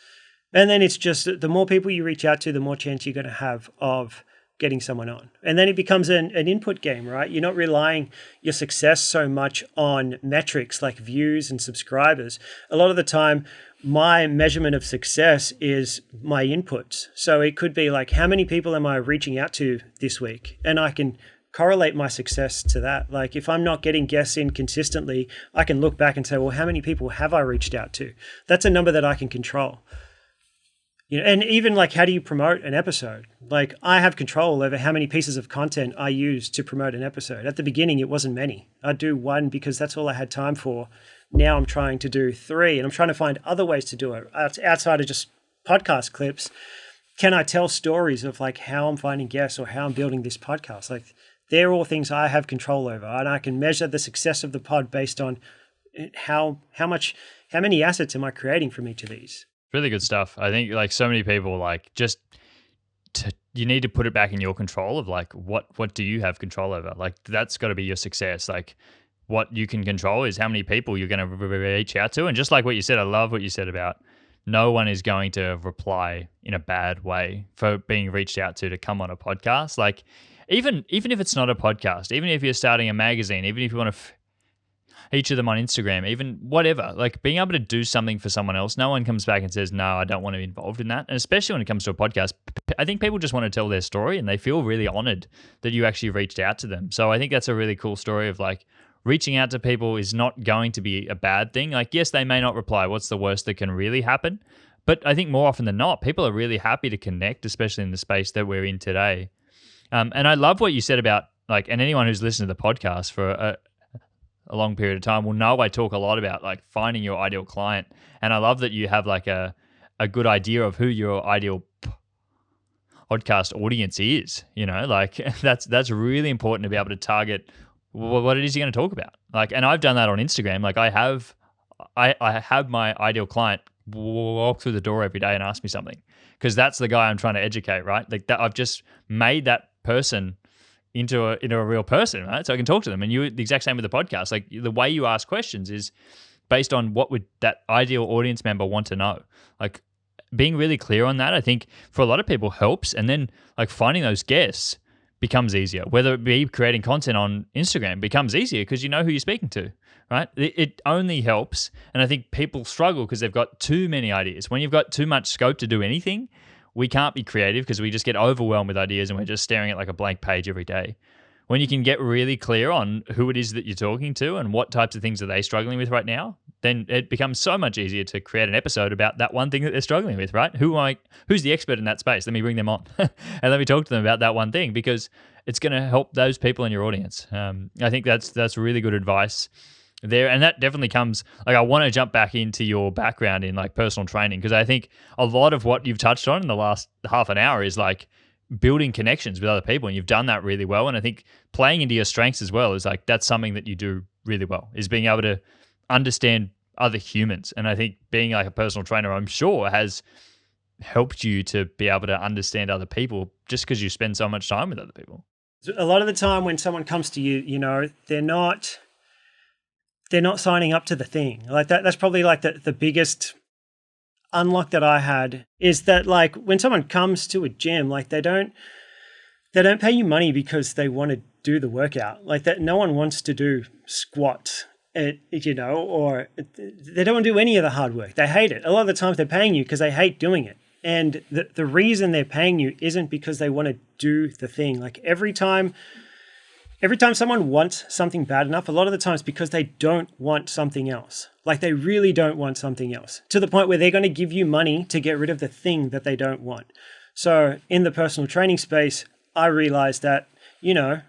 And then it's just the more people you reach out to, the more chance you're going to have of getting someone on. And then it becomes an input game, right? You're not relying your success so much on metrics like views and subscribers. A lot of the time, my measurement of success is my inputs. So it could be like, how many people am I reaching out to this week? And I can correlate my success to that. Like if I'm not getting guests in consistently, I can look back and say, well, how many people have I reached out to? That's a number that I can control. You know, and even like, how do you promote an episode? Like I have control over how many pieces of content I use to promote an episode. At the beginning, it wasn't many. I'd do one because that's all I had time for. Now I'm trying to do 3 and I'm trying to find other ways to do it outside of just podcast clips. Can I tell stories of like how I'm finding guests or how I'm building this podcast? Like they're all things I have control over, and I can measure the success of the pod based on how many assets am I creating from each of these. Really good stuff. I think like so many people like you need to put it back in your control of like what do you have control over? Like that's got to be your success. Like what you can control is how many people you're going to reach out to. And just like what you said, I love what you said about no one is going to reply in a bad way for being reached out to come on a podcast. Like even if it's not a podcast, even if you're starting a magazine, even if you want to feature them on Instagram, even whatever, like being able to do something for someone else. No one comes back and says, no, I don't want to be involved in that. And especially when it comes to a podcast, I think people just want to tell their story and they feel really honored that you actually reached out to them. So I think that's a really cool story of like reaching out to people is not going to be a bad thing. Like, yes, they may not reply. What's the worst that can really happen? But I think more often than not, people are really happy to connect, especially in the space that we're in today. And I love what you said about like, and anyone who's listened to the podcast for a long period of time will know I talk a lot about like finding your ideal client. And I love that you have like a good idea of who your ideal podcast audience is, you know, like that's really important to be able to target what it is you're going to talk about. Like, and I've done that on Instagram. Like I have my ideal client walk through the door every day and ask me something because that's the guy I'm trying to educate, right? Like that I've just made that person into a real person, right? So I can talk to them. And you the exact same with the podcast. Like the way you ask questions is based on what would that ideal audience member want to know. Like being really clear on that, I think for a lot of people helps. And then like finding those guests becomes easier. Whether it be creating content on Instagram becomes easier because you know who you're speaking to, right? It only helps. And I think people struggle because they've got too many ideas. When you've got too much scope to do anything, we can't be creative because we just get overwhelmed with ideas and we're just staring at like a blank page every day. When you can get really clear on who it is that you're talking to and what types of things are they struggling with right now, then it becomes so much easier to create an episode about that one thing that they're struggling with, right? Who's the expert in that space? Let me bring them on and let me talk to them about that one thing because it's going to help those people in your audience. I think that's really good advice there. And that definitely comes, like I want to jump back into your background in like personal training because I think a lot of what you've touched on in the last half an hour is like building connections with other people, and you've done that really well. And I think playing into your strengths as well is like that's something that you do really well, is being able to understand other humans. And I think being like a personal trainer, I'm sure, has helped you to be able to understand other people just because you spend so much time with other people? A lot of the time when someone comes to you, you know, they're not signing up to the thing. Like that's probably like the biggest unlock that I had, is that like when someone comes to a gym, like they don't pay you money because they want to do the workout. Like that, no one wants to do squats, you know, or they don't want to do any of the hard work. They hate it. A lot of the times they're paying you because they hate doing it. And the reason they're paying you isn't because they want to do the thing. Like every time someone wants something bad enough, a lot of the times because they don't want something else. Like they really don't want something else, to the point where they're going to give you money to get rid of the thing that they don't want. So in the personal training space, I realized that, you know,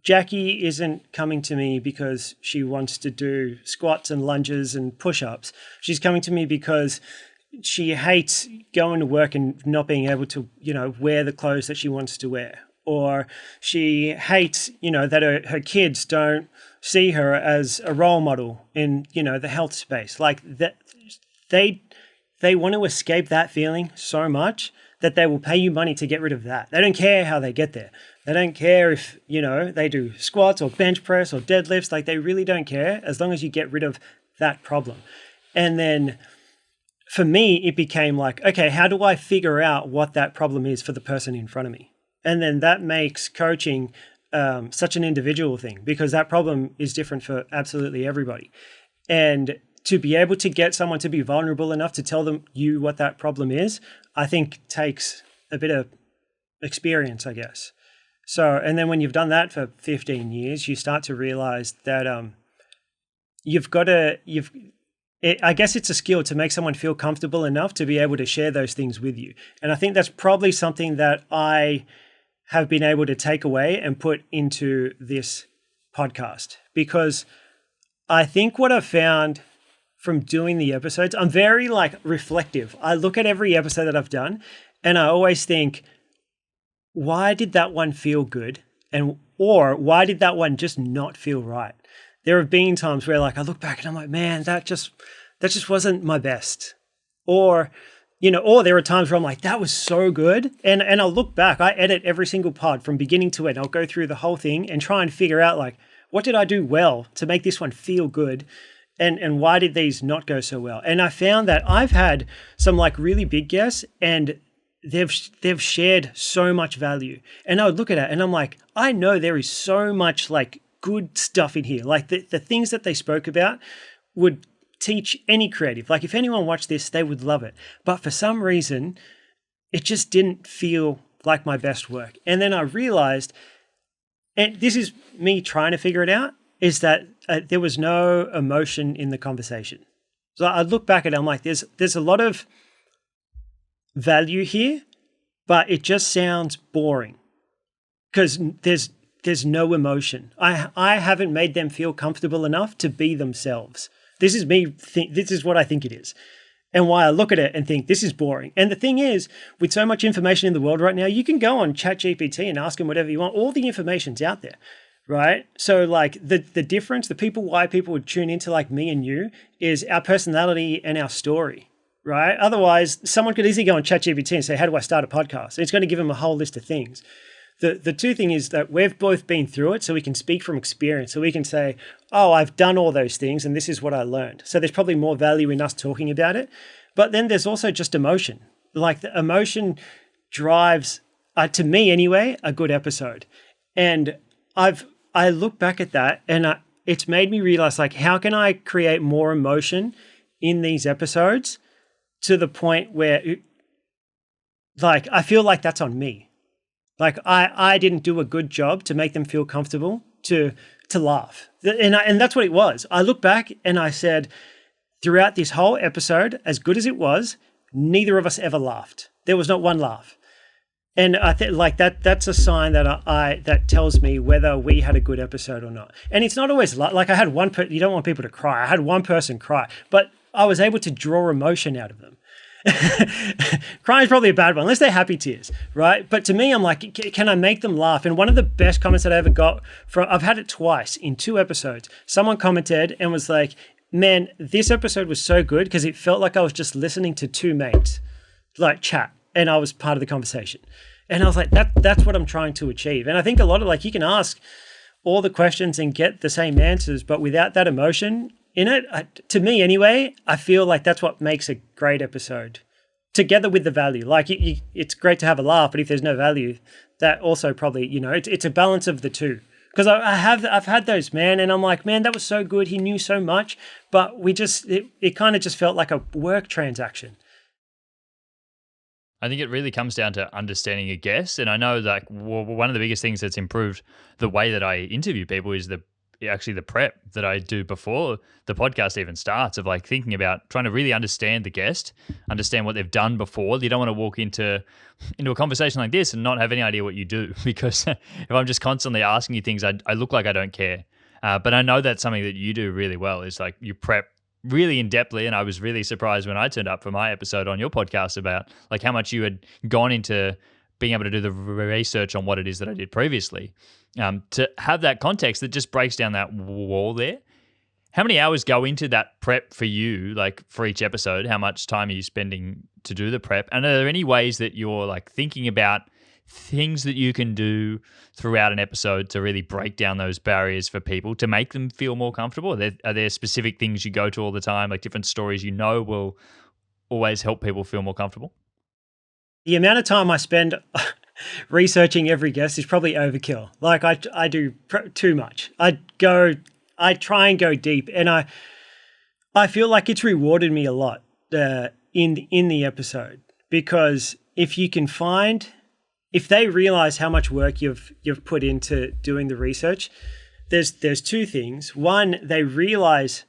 Jackie isn't coming to me because she wants to do squats and lunges and push-ups. She's coming to me because she hates going to work and not being able to, you know, wear the clothes that she wants to wear. Or she hates, you know, that her kids don't see her as a role model in, you know, the health space. Like that, they want to escape that feeling so much that they will pay you money to get rid of that. They don't care how they get there. They don't care if, you know, they do squats or bench press or deadlifts. Like they really don't care, as long as you get rid of that problem. And then for me, it became like, okay, how do I figure out what that problem is for the person in front of me? And then that makes coaching such an individual thing, because that problem is different for absolutely everybody. And to be able to get someone to be vulnerable enough to tell you what that problem is, I think takes a bit of experience, I guess. So, and then when you've done that for 15 years, you start to realize that I guess it's a skill to make someone feel comfortable enough to be able to share those things with you. And I think that's probably something that I have been able to take away and put into this podcast, because I think what I've found from doing the episodes, I'm very like reflective. I look at every episode that I've done and I always think, why did that one feel good? Or why did that one just not feel right? There have been times where like I look back and I'm like, man, that just wasn't my best. Or, you know, or there are times where I'm like, that was so good. And I'll look back, I edit every single pod from beginning to end. I'll go through the whole thing and try and figure out like, what did I do well to make this one feel good? And why did these not go so well? And I found that I've had some like really big guests and they've shared so much value. And I would look at it and I'm like, I know there is so much like good stuff in here. Like the things that they spoke about would teach any creative. Like if anyone watched this, they would love it. But for some reason, it just didn't feel like my best work. And then I realized, and this is me trying to figure it out, is that there was no emotion in the conversation. So I look back at it, I'm like, there's a lot of value here, but it just sounds boring because there's no emotion. I haven't made them feel comfortable enough to be themselves. This is me. This is what I think it is. And why I look at it and think this is boring. And the thing is, with so much information in the world right now, you can go on ChatGPT and ask them whatever you want. All the information's out there, right? So like the difference, why people would tune into like me and you is our personality and our story, right? Otherwise, someone could easily go on ChatGPT and say, how do I start a podcast? And it's going to give them a whole list of things. The two thing is that we've both been through it, so we can speak from experience. So we can say, oh, I've done all those things and this is what I learned. So there's probably more value in us talking about it. But then there's also just emotion. Like the emotion drives, to me anyway, a good episode. And I look back at that and it's made me realize like, how can I create more emotion in these episodes to the point where like, I feel like that's on me. Like I didn't do a good job to make them feel comfortable to laugh. And that's what it was. I look back and I said, throughout this whole episode, as good as it was, neither of us ever laughed. There was not one laugh. And I think like that's a sign that that tells me whether we had a good episode or not. And it's not always like I had one you don't want people to cry. I had one person cry, but I was able to draw emotion out of them. Crying is probably a bad one, unless they're happy tears, right? But to me, I'm like, can I make them laugh? And one of the best comments that I ever got I've had it twice in 2 episodes. Someone commented and was like, man, this episode was so good because it felt like I was just listening to 2 mates. like chat, and I was part of the conversation. And I was like, that's what I'm trying to achieve. And I think a lot of, like, you can ask all the questions and get the same answers, but without that emotion in it, to me anyway, I feel like that's what makes a great episode, together with the value. Like, it's great to have a laugh, but if there's no value, that also probably, it's a balance of the two. Because I've had those, man, and I'm like, man, that was so good. He knew so much, but it kind of just felt like a work transaction. I think it really comes down to understanding a guest. And I know that one of the biggest things that's improved the way that I interview people is actually the prep that I do before the podcast even starts, of like thinking about trying to really understand the guest, understand what they've done before. You don't want to walk into a conversation like this and not have any idea what you do, because if I'm just constantly asking you things, I look like I don't care. But I know that's something that you do really well, is like you prep really in-depthly, and I was really surprised when I turned up for my episode on your podcast about like how much you had gone into being able to do the research on what it is that I did previously. To have that context that just breaks down that wall there. How many hours go into that prep for you, like for each episode? How much time are you spending to do the prep? And are there any ways that you're like thinking about things that you can do throughout an episode to really break down those barriers for people to make them feel more comfortable? Are there specific things you go to all the time, like different stories will always help people feel more comfortable? The amount of time I spend researching every guest is probably overkill. Like, I do too much. I try and go deep, and I feel like it's rewarded me a lot in the episode, because if they realize how much work you've put into doing the research, there's two things. One, they realize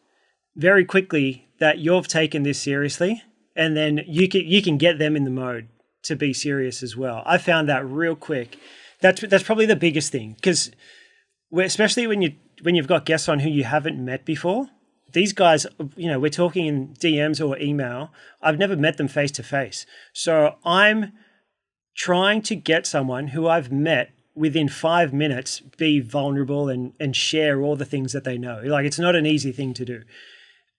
very quickly that you've taken this seriously, and then you can get them in the mode to be serious as well. I found that real quick. That's probably the biggest thing, because especially when you've got guests on who you haven't met before. These guys, we're talking in DMs or email. I've never met them face to face. So I'm trying to get someone who I've met within 5 minutes be vulnerable and share all the things that they know. Like, it's not an easy thing to do.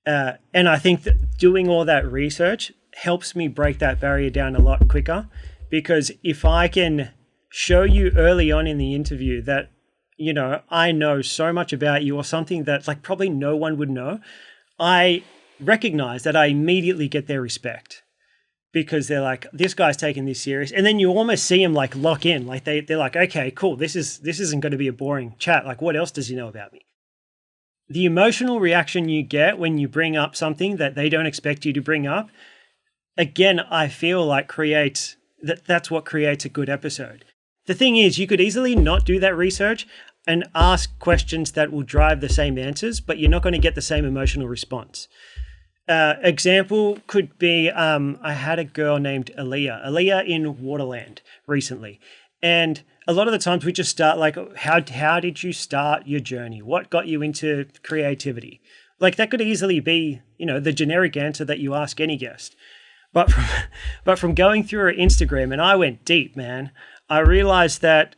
And I think that doing all that research helps me break that barrier down a lot quicker, because if I can show you early on in the interview that, I know so much about you, or something that like probably no one would know, I recognize that I immediately get their respect, because they're like, this guy's taking this serious. And then you almost see them like lock in, like they're like, okay, cool. This isn't going to be a boring chat. Like, what else does he know about me? The emotional reaction you get when you bring up something that they don't expect you to bring up, again, I feel like that's what creates a good episode. The thing is, you could easily not do that research and ask questions that will drive the same answers, but you're not going to get the same emotional response. Example could be, I had a girl named Aaliyah in Waterland recently. And a lot of the times we just start like, how did you start your journey? What got you into creativity? Like, that could easily be, the generic answer that you ask any guest. But from going through her Instagram, and I went deep, man, I realized that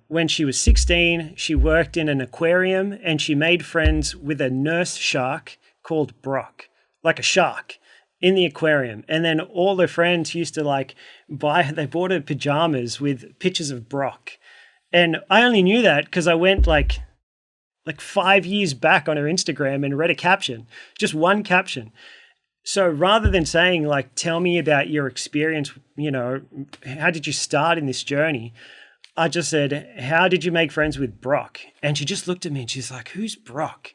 when she was 16, she worked in an aquarium and she made friends with a nurse shark called Brock, like a shark in the aquarium. And then all her friends used to they bought her pajamas with pictures of Brock. And I only knew that because I went like 5 years back on her Instagram and read a caption, just one caption. So rather than saying like, tell me about your experience, how did you start in this journey? I just said, how did you make friends with Brock? And she just looked at me and she's like, who's Brock?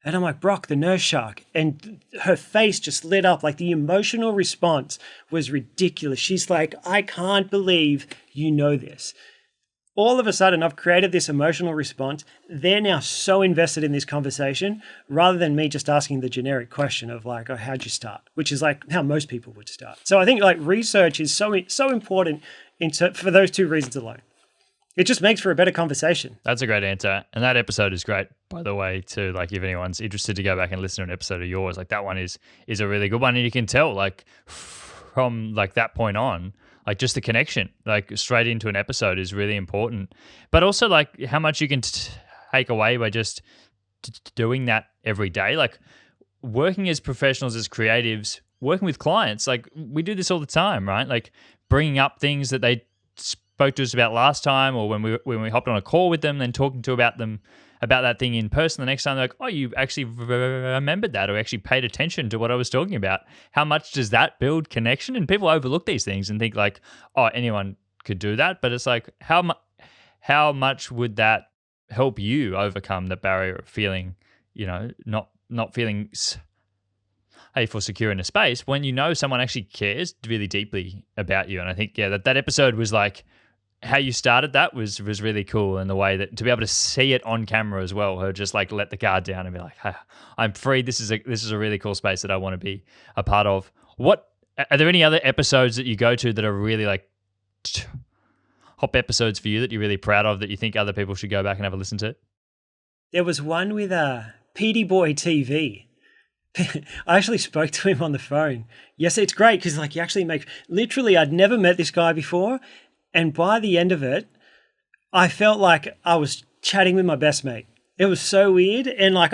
And I'm like, Brock, the nurse shark. And her face just lit up. Like, the emotional response was ridiculous. She's like, I can't believe you know this. All of a sudden, I've created this emotional response. They're now so invested in this conversation, rather than me just asking the generic question of like, oh, how'd you start? Which is like how most people would start. So I think like research is so important for those two reasons alone. It just makes for a better conversation. That's a great answer. And that episode is great, by the way, too. Like, if anyone's interested to go back and listen to an episode of yours, like that one is a really good one. And you can tell like from like that point on, like just the connection, like straight into an episode is really important. But also like how much you can take away by just doing that every day. Like, working as professionals, as creatives, working with clients, like we do this all the time, right? Like bringing up things that they spoke to us about last time, or when we hopped on a call with them, then talking to about that thing in person the next time. They're like, oh, you actually remembered that, or actually paid attention to what I was talking about. How much does that build connection? And people overlook these things and think like, oh, anyone could do that. But it's like, how much would that help you overcome the barrier of feeling, not feeling for secure in a space when you know someone actually cares really deeply about you? And I think, that episode was like, how you started that was really cool, and the way that to be able to see it on camera as well, her just like let the guard down and be like, hey, I'm free. This is a really cool space that I want to be a part of. What are there any other episodes that you go to that are really like hop episodes for you that you're really proud of, that you think other people should go back and have a listen to? There was one with PD Boy TV. I actually spoke to him on the phone. Yes, it's great because like you actually literally I'd never met this guy before. And by the end of it, I felt like I was chatting with my best mate. It was so weird. And like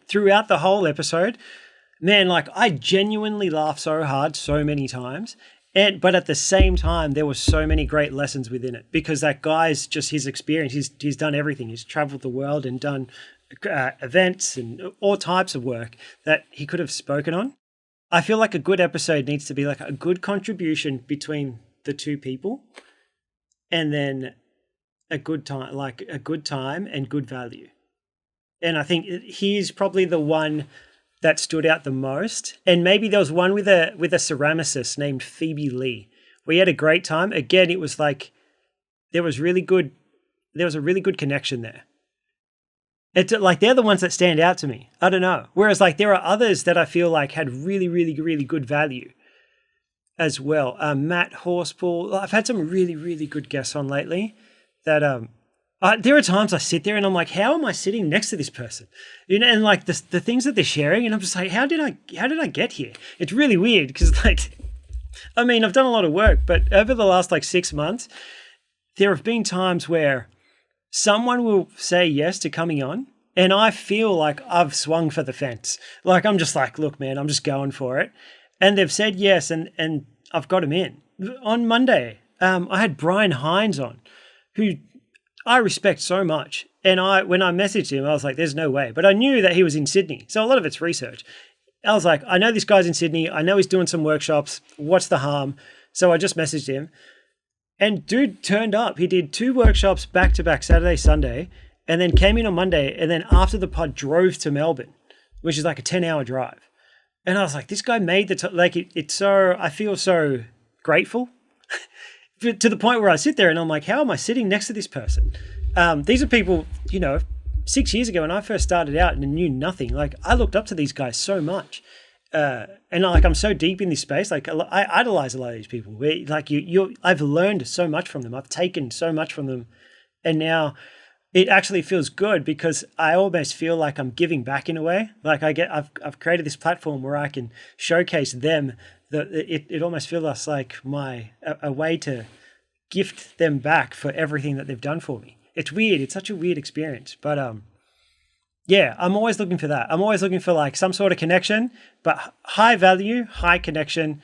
throughout the whole episode, man, like I genuinely laughed so hard so many times. But at the same time, there were so many great lessons within it, because that guy's just his experience. He's done everything. He's traveled the world and done events and all types of work that he could have spoken on. I feel like a good episode needs to be like a good contribution between the two people, and then a good time and good value. And I think he's probably the one that stood out the most. And maybe there was one with a ceramicist named Phoebe Lee. We had a great time. Again, it was like there was a really good connection there. It's like they're the ones that stand out to me. I don't know. Whereas like there are others that I feel like had really, really, really good value as well. Matt Horspool. I've had some really, really good guests on lately that there are times I sit there and I'm like, how am I sitting next to this person? And like the things that they're sharing, and I'm just like, how did I get here? It's really weird because like, I mean, I've done a lot of work, but over the last like 6 months, there have been times where someone will say yes to coming on, and I feel like I've swung for the fence. Like I'm just like, look, man, I'm just going for it. And they've said yes, and I've got him in. On Monday, I had Brian Hines on, who I respect so much. And when I messaged him, I was like, there's no way. But I knew that he was in Sydney. So a lot of it's research. I was like, I know this guy's in Sydney. I know he's doing some workshops. What's the harm? So I just messaged him. And dude turned up. He did 2 workshops back-to-back, Saturday, Sunday, and then came in on Monday. And then after the pod, drove to Melbourne, which is like a 10-hour drive. And I was like, this guy made it's so, I feel so grateful to the point where I sit there and I'm like, how am I sitting next to this person? These are people, 6 years ago when I first started out and knew nothing. Like I looked up to these guys so much. And like, I'm so deep in this space. Like I idolize a lot of these people where like I've learned so much from them. I've taken so much from them. And now it actually feels good because I almost feel like I'm giving back in a way. Like I've created this platform where I can showcase them. It almost feels like a way to gift them back for everything that they've done for me. It's weird. It's such a weird experience, but yeah, I'm always looking for that. I'm always looking for like some sort of connection, but high value, high connection,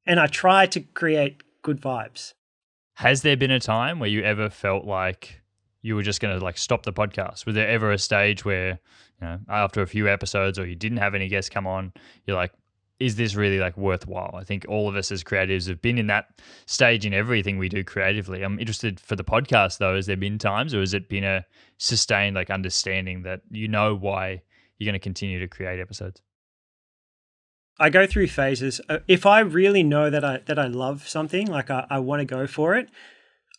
and I try to create good vibes. Has there been a time where you ever felt like you were just going to like stop the podcast? Was there ever a stage where, after a few episodes or you didn't have any guests come on, you're like, is this really like worthwhile? I think all of us as creatives have been in that stage in everything we do creatively. I'm interested for the podcast though, has there been times, or has it been a sustained like understanding that why you're going to continue to create episodes? I go through phases. If I really know that I love something, like I want to go for it,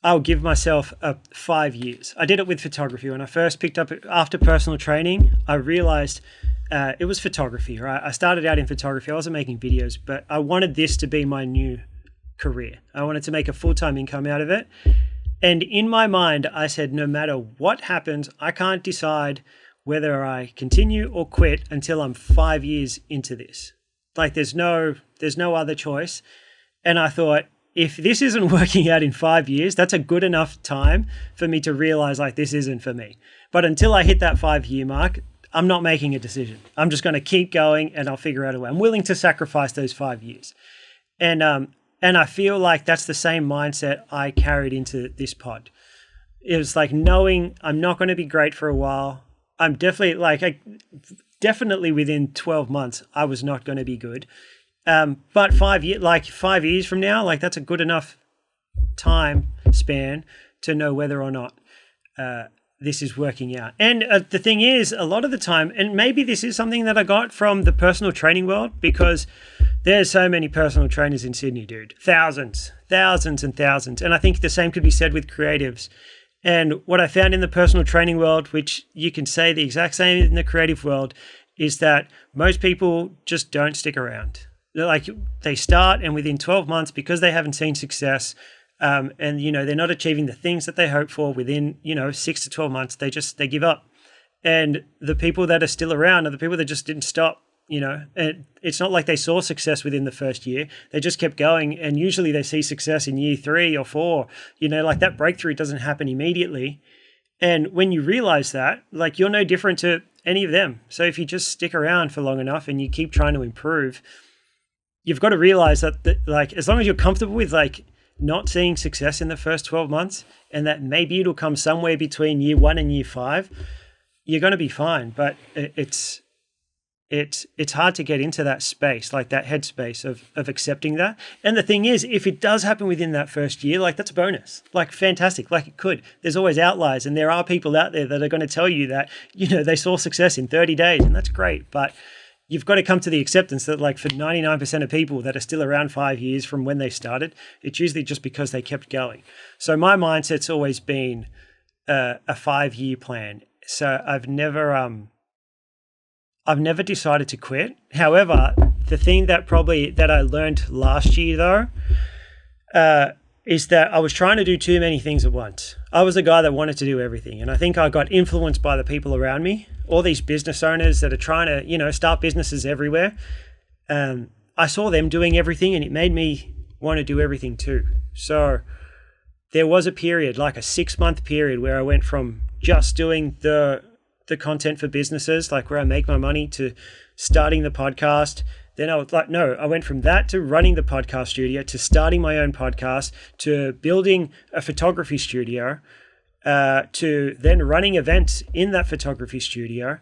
I'll give myself 5 years. I did it with photography. When I first picked up after personal training, I realized it was photography, right? I started out in photography. I wasn't making videos, but I wanted this to be my new career. I wanted to make a full-time income out of it. And in my mind, I said, no matter what happens, I can't decide whether I continue or quit until I'm 5 years into this. Like there's no other choice. And I thought, if this isn't working out in 5 years, that's a good enough time for me to realize like this isn't for me. But until I hit that 5 year mark, I'm not making a decision. I'm just going to keep going and I'll figure out a way. I'm willing to sacrifice those 5 years. And I feel like that's the same mindset I carried into this pod. It was like knowing I'm not going to be great for a while. I'm definitely within 12 months, I was not going to be good. But 5 years from now, like that's a good enough time span to know whether or not this is working out. And the thing is, a lot of the time, and maybe this is something that I got from the personal training world, because there's so many personal trainers in Sydney, dude. Thousands and thousands. And I think the same could be said with creatives. And what I found in the personal training world, which you can say the exact same in the creative world, is that most people just don't stick around. They start, and within 12 months, because they haven't seen success, and they're not achieving the things that they hope for within 6 to 12 months, they give up. And the people that are still around are the people that just didn't stop. And it's not like they saw success within the first year. They just kept going, and usually they see success in year 3 or 4. Like that breakthrough doesn't happen immediately. And when you realize that, like, you're no different to any of them. So if you just stick around for long enough and you keep trying to improve, you've got to realize that like, as long as you're comfortable with like not seeing success in the first 12 months, and that maybe it'll come somewhere between year 1 and year 5, you're going to be fine. But it's hard to get into that space, like that headspace of accepting that. And the thing is, if it does happen within that first year, like that's a bonus, like fantastic, like it could. There's always outliers, and there are people out there that are going to tell you that, they saw success in 30 days, and that's great. But you've got to come to the acceptance that like for 99% of people that are still around 5 years from when they started, it's usually just because they kept going. So my mindset's always been a 5-year plan. So I've never decided to quit. However, the thing that I learned last year though, is that I was trying to do too many things at once. I was a guy that wanted to do everything. And I think I got influenced by the people around me, all these business owners that are trying to, start businesses everywhere. I saw them doing everything, and it made me want to do everything too. So there was a period, like a 6-month period, where I went from just doing the content for businesses, like where I make my money, to starting the podcast. Then I was like, no, I went from that to running the podcast studio, to starting my own podcast, to building a photography studio, to then running events in that photography studio.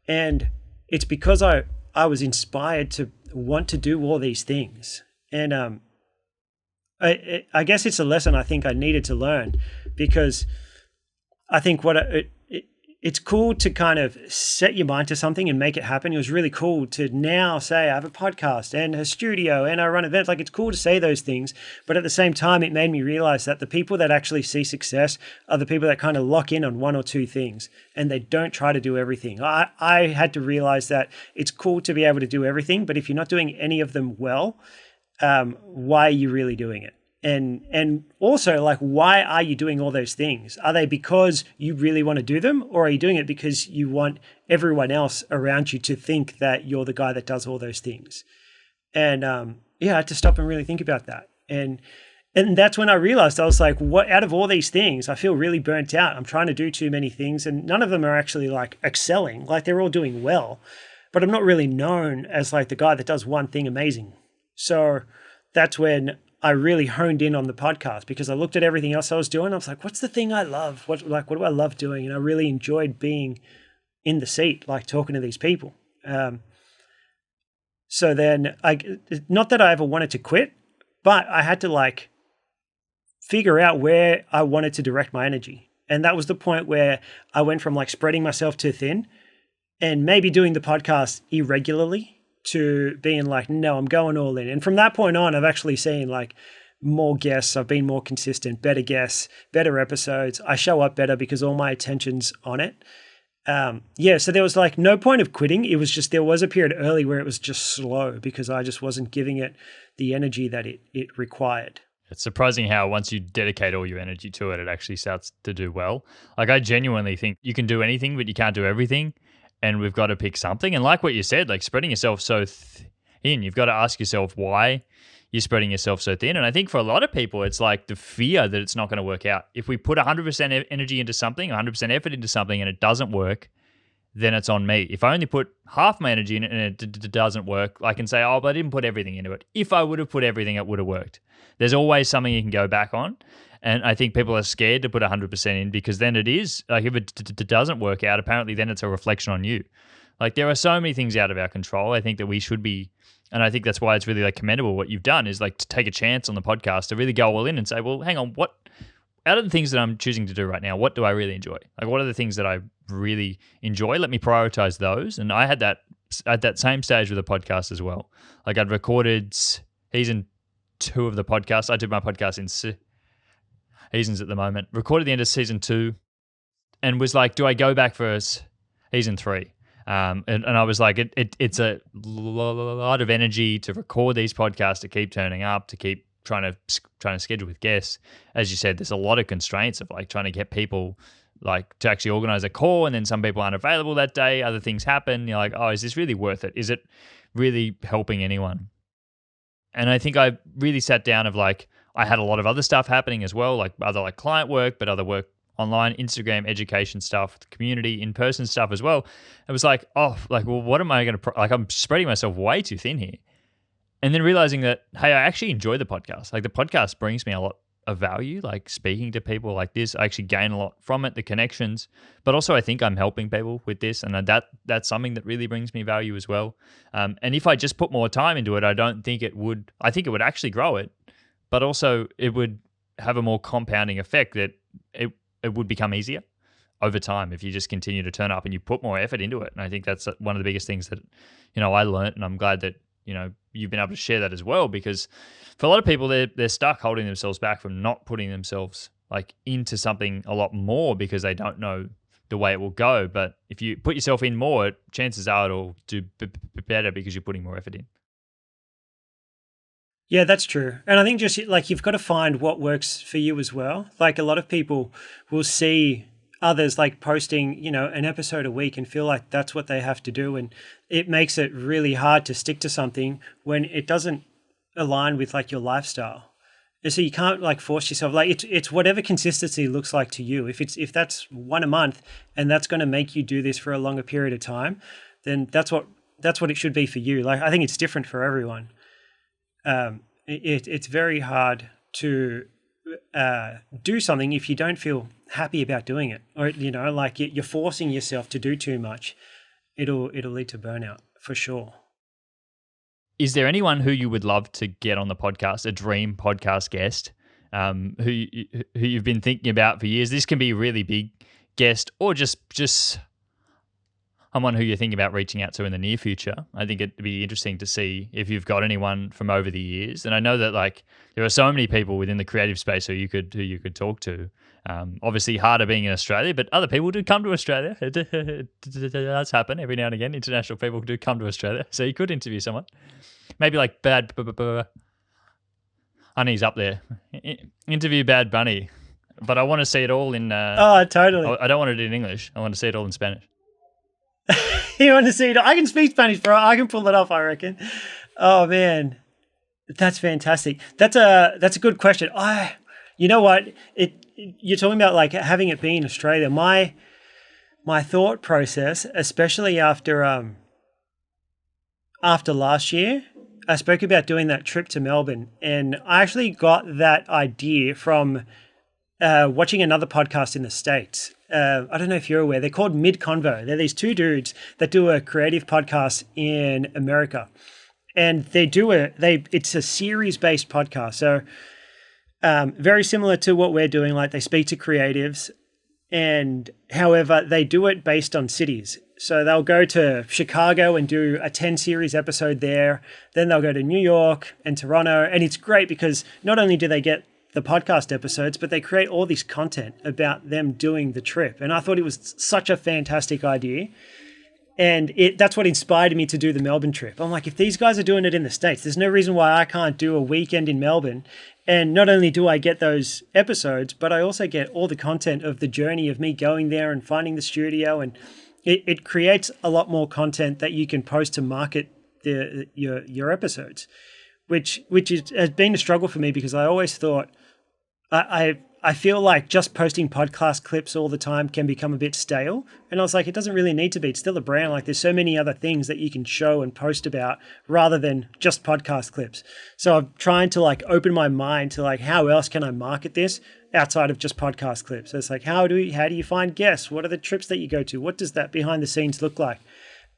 And it's because I was inspired to want to do all these things. And I guess it's a lesson I think I needed to learn, because I think it's cool to kind of set your mind to something and make it happen. It was really cool to now say I have a podcast and a studio and I run events. Like, it's cool to say those things, but at the same time, it made me realize that the people that actually see success are the people that kind of lock in on 1 or 2 things, and they don't try to do everything. I had to realize that it's cool to be able to do everything, but if you're not doing any of them well, why are you really doing it? And also, like, why are you doing all those things? Are they because you really want to do them, or are you doing it because you want everyone else around you to think that you're the guy that does all those things? And I had to stop and really think about that. And that's when I realized, I was like, what, out of all these things, I feel really burnt out. I'm trying to do too many things, and none of them are actually like excelling. Like, they're all doing well, but I'm not really known as like the guy that does one thing amazing. So that's when I really honed in on the podcast, because I looked at everything else I was doing. I was like, what's the thing I love? What do I love doing? And I really enjoyed being in the seat, like talking to these people. So then not that I ever wanted to quit, but I had to like figure out where I wanted to direct my energy. And that was the point where I went from like spreading myself too thin and maybe doing the podcast irregularly, to being like, no, I'm going all in. And from that point on, I've actually seen like more guests. I've been more consistent, better guests, better episodes. I show up better because all my attention's on it. So there was like no point of quitting. It was just, there was a period early where it was just slow because I just wasn't giving it the energy that it required. It's surprising how once you dedicate all your energy to it, it actually starts to do well. Like, I genuinely think you can do anything, but you can't do everything. And we've got to pick something. And like what you said, like spreading yourself so thin, you've got to ask yourself why you're spreading yourself so thin. And I think for a lot of people, it's like the fear that it's not going to work out. If we put 100% energy into something, 100% effort into something, and it doesn't work, then it's on me. If I only put half my energy in it and it doesn't work, I can say, oh, but I didn't put everything into it. If I would have put everything, it would have worked. There's always something you can go back on. And I think people are scared to put 100% in, because then it is, like, if it doesn't work out, apparently then it's a reflection on you. Like, there are so many things out of our control. I think that we should be, and I think that's why it's really like commendable what you've done, is like to take a chance on the podcast, to really go all in and say, well, hang on, what out of the things that I'm choosing to do right now, what do I really enjoy? Like, what are the things that I really enjoy? Let me prioritize those. And I had that at that same stage with the podcast as well. Like, I'd recorded season 2 of the podcast. I do my podcast in seasons at the moment. Recorded the end of season 2 and was like, do I go back for season 3? And I was like, it's a lot of energy to record these podcasts, to keep turning up, to keep trying to schedule with guests. As you said, there's a lot of constraints of like trying to get people like to actually organize a call, and then some people aren't available that day. Other things happen. You're like, oh, is this really worth it? Is it really helping anyone? And I think I really sat down of like, I had a lot of other stuff happening as well, like other like client work, but other work online, Instagram, education stuff, community, in-person stuff as well. It was like, oh, like, well, what am I going to, like, I'm spreading myself way too thin here. And then realizing that, hey, I actually enjoy the podcast. Like, the podcast brings me a lot of value, like speaking to people like this. I actually gain a lot from it, the connections, but also I think I'm helping people with this. And that's something that really brings me value as well. And if I just put more time into it, I think it would actually grow it, but also it would have a more compounding effect, that it would become easier over time if you just continue to turn up and you put more effort into it. And I think that's one of the biggest things that, I learned, and I'm glad that, you've been able to share that as well, because for a lot of people, they're stuck holding themselves back from not putting themselves like into something a lot more because they don't know the way it will go. But if you put yourself in more, chances are it'll do better because you're putting more effort in. Yeah, that's true. And I think just like you've got to find what works for you as well. Like, a lot of people will see others like posting, an episode a week and feel like that's what they have to do. And it makes it really hard to stick to something when it doesn't align with like your lifestyle. And so you can't like force yourself. Like, it's whatever consistency looks like to you. If that's one a month and that's going to make you do this for a longer period of time, then that's what it should be for you. Like, I think it's different for everyone. It's very hard to do something if you don't feel happy about doing it, or like you're forcing yourself to do too much. It'll lead to burnout for sure. Is there anyone who you would love to get on the podcast, a dream podcast guest, who you've been thinking about for years? This can be a really big guest, or just someone who you're thinking about reaching out to in the near future. I think it'd be interesting to see if you've got anyone from over the years. And I know that like there are so many people within the creative space who you could talk to. Obviously harder being in Australia, but other people do come to Australia. It does happen every now and again. International people do come to Australia. So you could interview someone. Maybe like Bad Bunny's up there. Interview Bad Bunny. But I want to see it all in... oh, totally. I don't want to do it in English. I want to see it all in Spanish. You want to see it? I can speak Spanish, bro. I can pull it off, I reckon. Oh man, that's fantastic. That's a good question. You know what? You're talking about like having it be in Australia. My thought process, especially after last year, I spoke about doing that trip to Melbourne, and I actually got that idea from watching another podcast in the States. I don't know if you're aware. They're called Mid Convo. They're these two dudes that do a creative podcast in America, and it's a series-based podcast. So very similar to what we're doing. Like, they speak to creatives, and however they do it based on cities. So they'll go to Chicago and do a 10-series episode there. Then they'll go to New York and Toronto, and it's great because not only do they get the podcast episodes, but they create all this content about them doing the trip. And I thought it was such a fantastic idea. And that's what inspired me to do the Melbourne trip. I'm like, if these guys are doing it in the States, there's no reason why I can't do a weekend in Melbourne. And not only do I get those episodes, but I also get all the content of the journey of me going there and finding the studio. And it creates a lot more content that you can post to market your episodes, which has been a struggle for me because I always thought, I I feel like just posting podcast clips all the time can become a bit stale. And I was like, it doesn't really need to be. It's still a brand. Like there's so many other things that you can show and post about rather than just podcast clips. So I'm trying to like open my mind to like, how else can I market this outside of just podcast clips? So it's like, how do you find guests? What are the trips that you go to? What does that behind the scenes look like?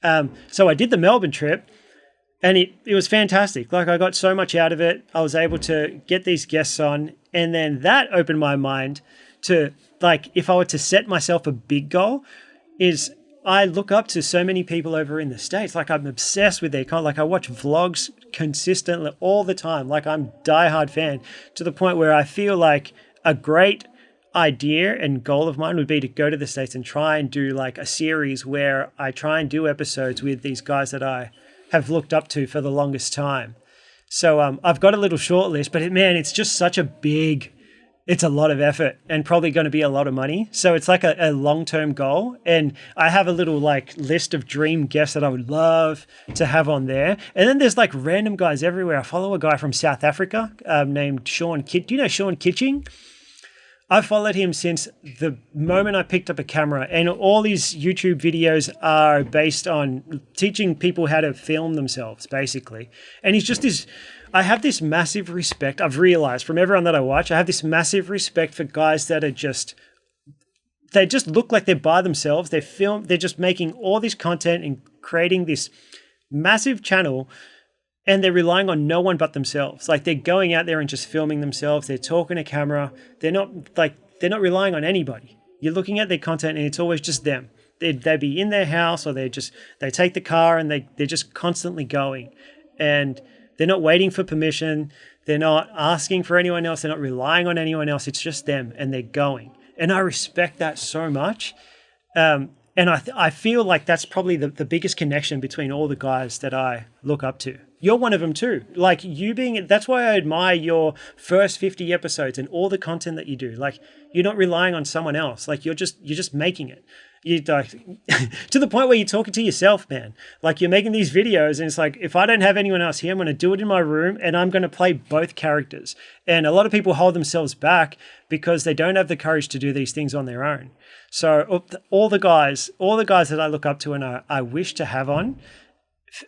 So I did the Melbourne trip. And it was fantastic. Like I got so much out of it. I was able to get these guests on. And then that opened my mind to like, if I were to set myself a big goal, is I look up to so many people over in the States. Like I'm obsessed with their content. Like I watch vlogs consistently all the time. Like I'm a diehard fan to the point where I feel like a great idea and goal of mine would be to go to the States and try and do like a series where I try and do episodes with these guys that I have looked up to for the longest time. So I've got a little short list, but man, it's just such it's a lot of effort and probably going to be a lot of money. So it's like a long-term goal. And I have a little like list of dream guests that I would love to have on there. And then there's like random guys everywhere. I follow a guy from South Africa named Sean Kit. Do you know Sean Kitching? I've followed him since the moment I picked up a camera, and all these YouTube videos are based on teaching people how to film themselves, basically. And he's just I have this massive respect. I've realized from everyone that I watch, I have this massive respect for guys that are they just look like they're by themselves. They're just making all this content and creating this massive channel, and they're relying on no one but themselves. Like they're going out there and just filming themselves. They're talking to camera. They're not relying on anybody. You're looking at their content and it's always just them. They'd be in their house, or they take the car and they're just constantly going. And they're not waiting for permission. They're not asking for anyone else. They're not relying on anyone else. It's just them and they're going. And I respect that so much. And I feel like that's probably the biggest connection between all the guys that I look up to. You're one of them too. Like that's why I admire your first 50 episodes and all the content that you do. Like you're not relying on someone else. Like you're just making it. You like to the point where you're talking to yourself, man. Like you're making these videos and it's like, if I don't have anyone else here, I'm going to do it in my room and I'm going to play both characters. And a lot of people hold themselves back because they don't have the courage to do these things on their own. So all the guys that I look up to and I wish to have on,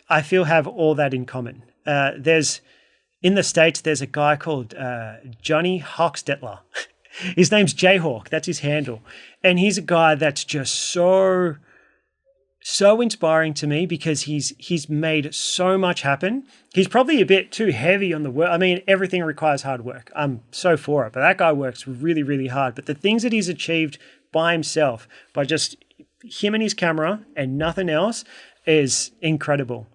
I feel have all that in common. In the States, there's a guy called Johnny Hochstetler. His name's Jayhawk. That's his handle. And he's a guy that's just so inspiring to me because he's made so much happen. He's probably a bit too heavy on the work. I mean, everything requires hard work. I'm so for it. But that guy works really, really hard. But the things that he's achieved by himself, by just him and his camera and nothing else, is incredible.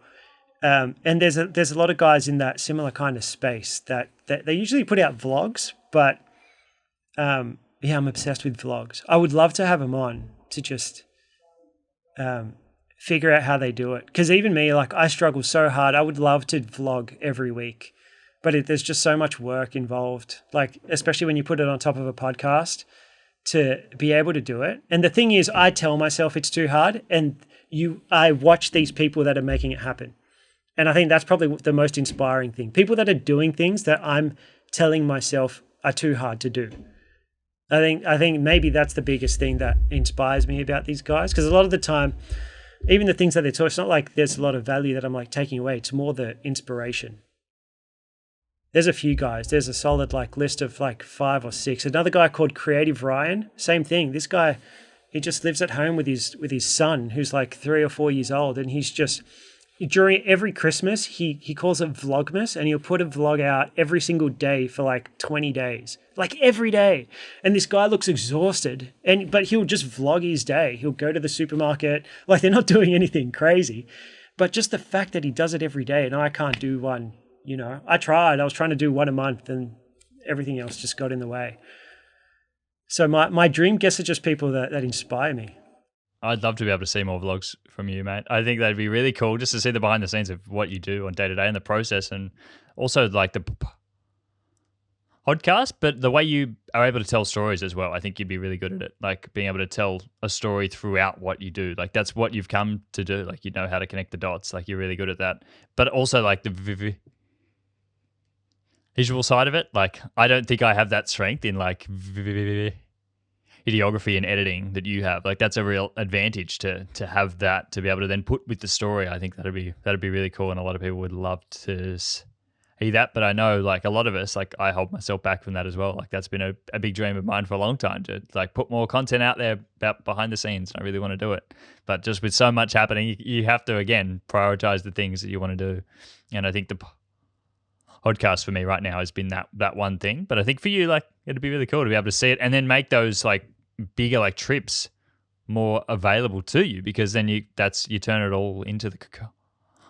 And there's a lot of guys in that similar kind of space that they usually put out vlogs, but I'm obsessed with vlogs. I would love to have them on to just figure out how they do it. Because even me, like I struggle so hard. I would love to vlog every week, but there's just so much work involved. Like especially when you put it on top of a podcast to be able to do it. And the thing is, I tell myself it's too hard, and I watch these people that are making it happen. And I think that's probably the most inspiring thing. People that are doing things that I'm telling myself are too hard to do. I think maybe that's the biggest thing that inspires me about these guys. Because a lot of the time, even the things that they talk, it's not like there's a lot of value that I'm like taking away. It's more the inspiration. There's a few guys. There's a solid like list of like 5 or 6. Another guy called Creative Ryan. Same thing. This guy, he just lives at home with his son, who's like 3 or 4 years old, and he's just during every Christmas he calls it Vlogmas, and he'll put a vlog out every single day for like 20 days, like every day. And this guy looks exhausted, but he'll just vlog his day. He'll go to the supermarket, like they're not doing anything crazy, but just the fact that he does it every day, and I can't do one. You know, I was trying to do one a month, and everything else just got in the way. So my dream guests are just people that inspire me. I'd love to be able to see more vlogs from you, mate. I think that'd be really cool just to see the behind the scenes of what you do on day to day and the process, and also like the podcast, but the way you are able to tell stories as well. I think you'd be really good at it, like being able to tell a story throughout what you do. Like that's what you've come to do. Like you know how to connect the dots. Like you're really good at that. But also like visual side of it. Like, I don't think I have that strength in like videography and editing that you have. Like, that's a real advantage to have that, to be able to then put with the story. I think that'd be really cool, and a lot of people would love to see that. But I know, like, a lot of us, like, I hold myself back from that as well. Like, that's been a big dream of mine for a long time, to like put more content out there about behind the scenes. I really want to do it, but just with so much happening, you have to, again, prioritize the things that you want to do. And I think the podcast for me right now has been that one thing. But I think for you, like, it'd be really cool to be able to see it and then make those like bigger like trips more available to you, because then you turn it all into the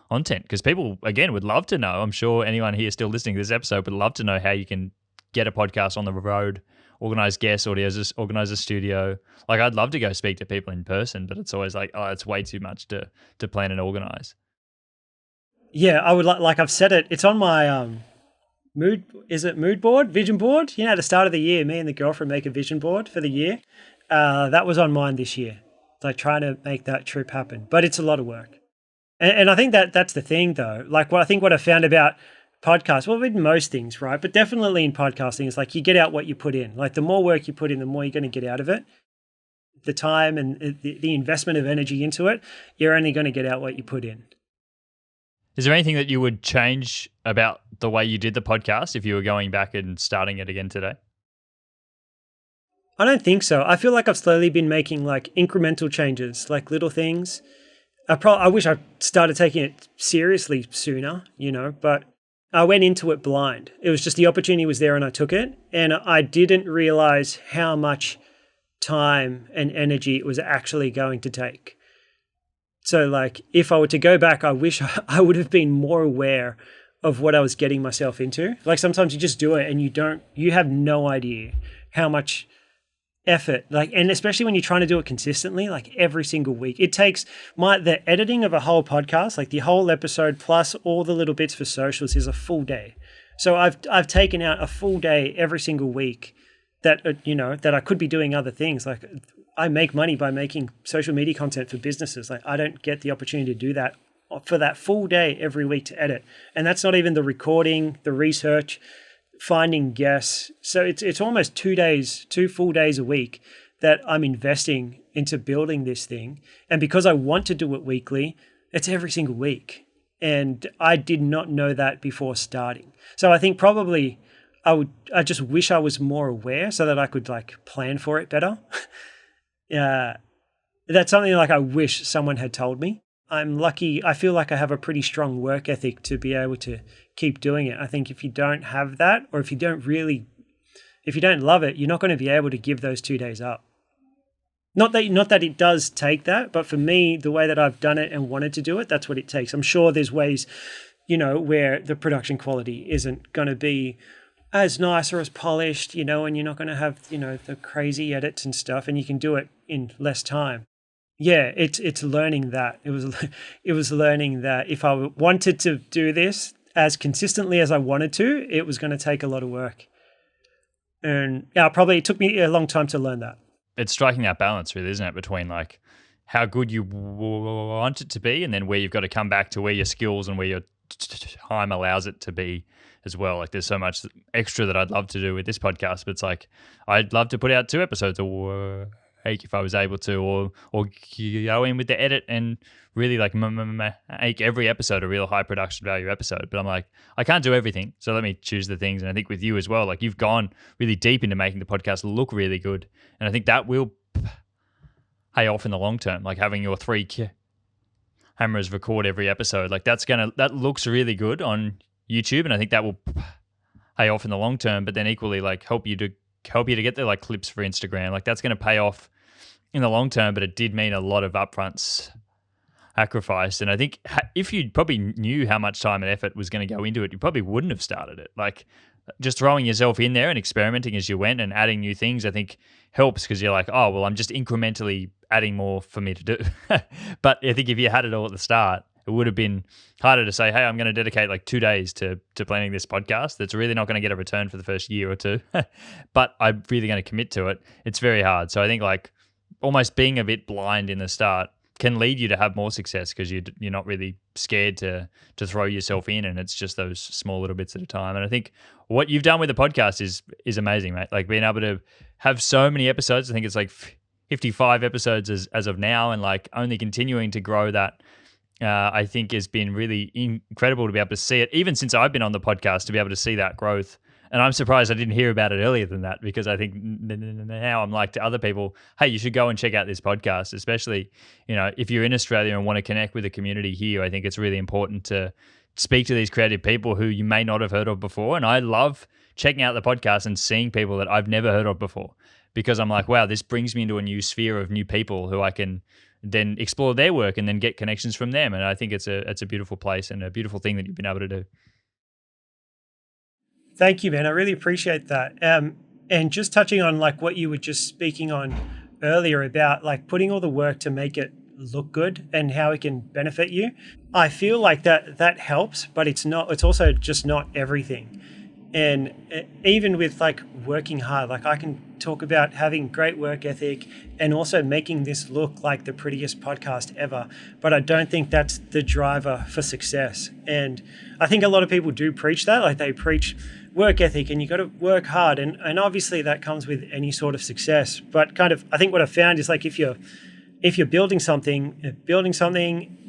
content. Because people, again, would love to know. I'm sure anyone here still listening to this episode would love to know how you can get a podcast on the road, organize guest audios, organize a studio. Like, I'd love to go speak to people in person, but it's always like, oh, it's way too much to plan and organize. Yeah, I would like I've said it. It's on my mood board, vision board. You know, at the start of the year, me and the girlfriend make a vision board for the year. That was on mine this year. Like, trying to make that trip happen, but it's a lot of work. And I think that's the thing, though. Like, what I found about podcasts, well, with most things, right? But definitely in podcasting, it's like you get out what you put in. Like, the more work you put in, the more you're going to get out of it. The time and the investment of energy into it, you're only going to get out what you put in. Is there anything that you would change about the way you did the podcast if you were going back and starting it again today? I don't think so. I feel like I've slowly been making like incremental changes, like little things. I wish I started taking it seriously sooner, you know, but I went into it blind. It was just the opportunity was there and I took it. And I didn't realize how much time and energy it was actually going to take. So, like, if I were to go back, I wish I would have been more aware of what I was getting myself into. Like, sometimes you just do it and you have no idea how much effort, like, and especially when you're trying to do it consistently, like every single week. It takes the editing of a whole podcast, like the whole episode plus all the little bits for socials, is a full day. So I've taken out a full day every single week that, that I could be doing other things. Like, I make money by making social media content for businesses. Like, I don't get the opportunity to do that for that full day every week to edit. And that's not even the recording, the research, finding guests. So it's almost 2 full days a week that I'm investing into building this thing. And because I want to do it weekly, it's every single week. And I did not know that before starting. So I think probably I just wish I was more aware so that I could like plan for it better. That's something like I wish someone had told me. I'm lucky. I feel like I have a pretty strong work ethic to be able to keep doing it. I think if you don't have that, or if you don't love it, you're not going to be able to give those 2 days up. Not that it does take that, but for me, the way that I've done it and wanted to do it, that's what it takes. I'm sure there's ways, where the production quality isn't going to be as nice or as polished, and you're not going to have, the crazy edits and stuff, and you can do it in less time. Yeah, it's learning that. It was learning that if I wanted to do this as consistently as I wanted to, it was going to take a lot of work. And it took me a long time to learn that. It's striking that balance, really, isn't it, between like how good you want it to be and then where you've got to come back to where your skills and where your time allows it to be as well. Like, there's so much extra that I'd love to do with this podcast, but it's like I'd love to put out 2 episodes a week if I was able to, or go in with the edit and really like make every episode a real high production value episode. But I'm like, I can't do everything, so let me choose the things. And I think with you as well, like, you've gone really deep into making the podcast look really good, and I think that will pay off in the long term. Like, having your 3 cameras record every episode, like that looks really good on YouTube, and I think that will pay off in the long term. But then equally, like, help you to get the like clips for Instagram. Like, that's going to pay off in the long term, but it did mean a lot of upfront sacrifice. And I think if you probably knew how much time and effort was going to go into it, you probably wouldn't have started it. Like, just throwing yourself in there and experimenting as you went and adding new things, I think helps, because you're like, oh, well, I'm just incrementally adding more for me to do. But I think if you had it all at the start, it would have been harder to say, hey, I'm going to dedicate like 2 days to planning this podcast. That's really not going to get a return for the first year or 2, but I'm really going to commit to it. It's very hard. So I think like almost being a bit blind in the start can lead you to have more success because you're not really scared to throw yourself in, and it's just those small little bits at a time. And I think what you've done with the podcast is amazing, mate. Like being able to have so many episodes. I think it's like 55 episodes as of now, and like only continuing to grow that. I think has been really incredible to be able to see it, even since I've been on the podcast, to be able to see that growth. And I'm surprised I didn't hear about it earlier than that, because I think now I'm like to other people, hey, you should go and check out this podcast, especially, if you're in Australia and want to connect with the community here. I think it's really important to speak to these creative people who you may not have heard of before. And I love checking out the podcast and seeing people that I've never heard of before, because I'm like, wow, this brings me into a new sphere of new people who I can then explore their work and then get connections from them. And I think it's a beautiful place and a beautiful thing that you've been able to do. Thank you, man. I really appreciate that. And just touching on like what you were just speaking on earlier about like putting all the work to make it look good and how it can benefit you. I feel like that helps, but it's also just not everything. And even with like working hard, like I can talk about having great work ethic and also making this look like the prettiest podcast ever, but I don't think that's the driver for success. And I think a lot of people do preach that, like they preach work ethic and you got to work hard, and obviously that comes with any sort of success. But kind of, I think what I found is like if you're building something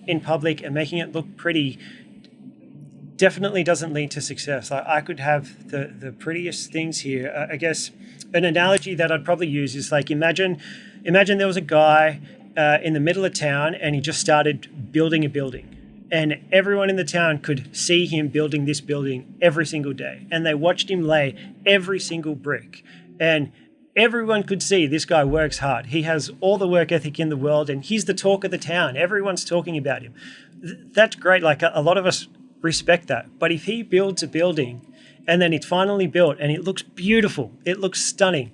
in public and making it look pretty, definitely doesn't lead to success. I could have the prettiest things here. I guess an analogy that I'd probably use is like imagine there was a guy in the middle of town and he just started building a building, and everyone in the town could see him building this building every single day, and they watched him lay every single brick, and everyone could see this guy works hard. He has all the work ethic in the world, and he's the talk of the town. Everyone's talking about him. That's great. Like a lot of us respect that. But if he builds a building and then it's finally built and it looks beautiful, it looks stunning,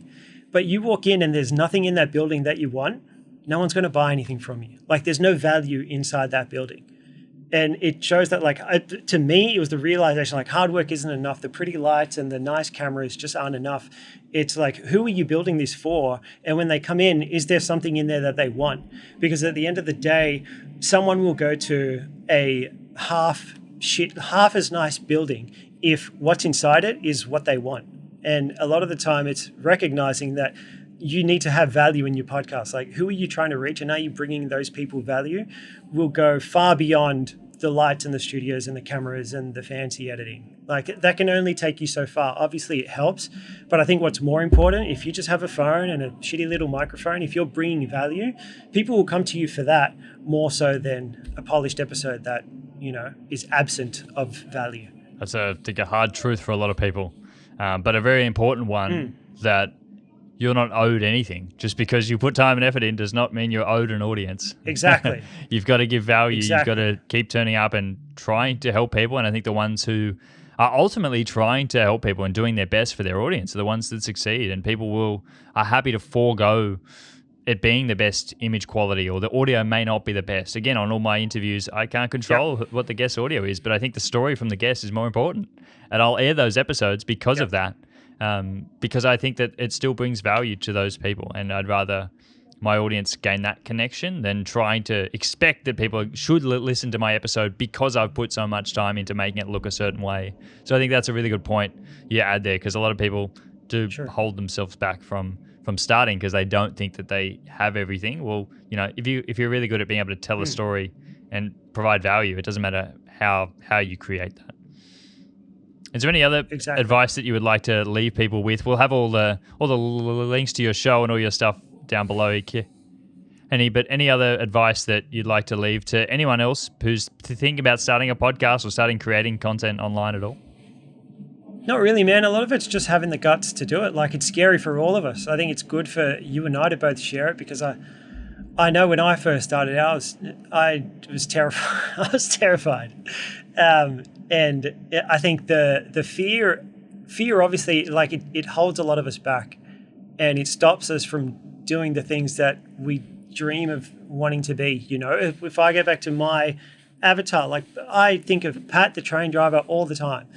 but you walk in and there's nothing in that building that you want, no one's going to buy anything from you. Like there's no value inside that building. And it shows that like, to me, it was the realization like hard work isn't enough. The pretty lights and the nice cameras just aren't enough. It's like, who are you building this for? And when they come in, is there something in there that they want? Because at the end of the day, someone will go to a half as nice building if what's inside it is what they want. And a lot of the time it's recognizing that you need to have value in your podcast. Like, who are you trying to reach? And are you bringing those people value? Will go far beyond the lights and the studios and the cameras and the fancy editing. Like, that can only take you so far. Obviously it helps, but I think what's more important, if you just have a phone and a shitty little microphone, if you're bringing value, people will come to you for that more so than a polished episode that, is absent of value. That's I think a hard truth for a lot of people, but a very important one, that you're not owed anything. Just because you put time and effort in does not mean you're owed an audience. Exactly. You've got to give value. Exactly. You've got to keep turning up and trying to help people. And I think the ones who are ultimately trying to help people and doing their best for their audience are the ones that succeed. And people are happy to forego it being the best image quality, or the audio may not be the best. Again, on all my interviews, I can't control what the guest audio is, but I think the story from the guest is more important. And I'll air those episodes because of that. Because I think that it still brings value to those people, and I'd rather my audience gain that connection than trying to expect that people should listen to my episode because I've put so much time into making it look a certain way. So I think that's a really good point you add there, because a lot of people do hold themselves back from starting because they don't think that they have everything. Well, if you're really good at being able to tell a story and provide value, it doesn't matter how you create that. Is there any other advice that you would like to leave people with? We'll have all the links to your show and all your stuff down below. Any other advice that you'd like to leave to anyone else who's thinking about starting a podcast or starting creating content online at all? Not really, man. A lot of it's just having the guts to do it. Like, it's scary for all of us. I think it's good for you and I to both share it, because I know when I first started out, I was terrified. I was terrified. And I think the fear obviously, like it holds a lot of us back, and it stops us from doing the things that we dream of wanting to be. If I go back to my avatar, like I think of Pat, the train driver, all the time.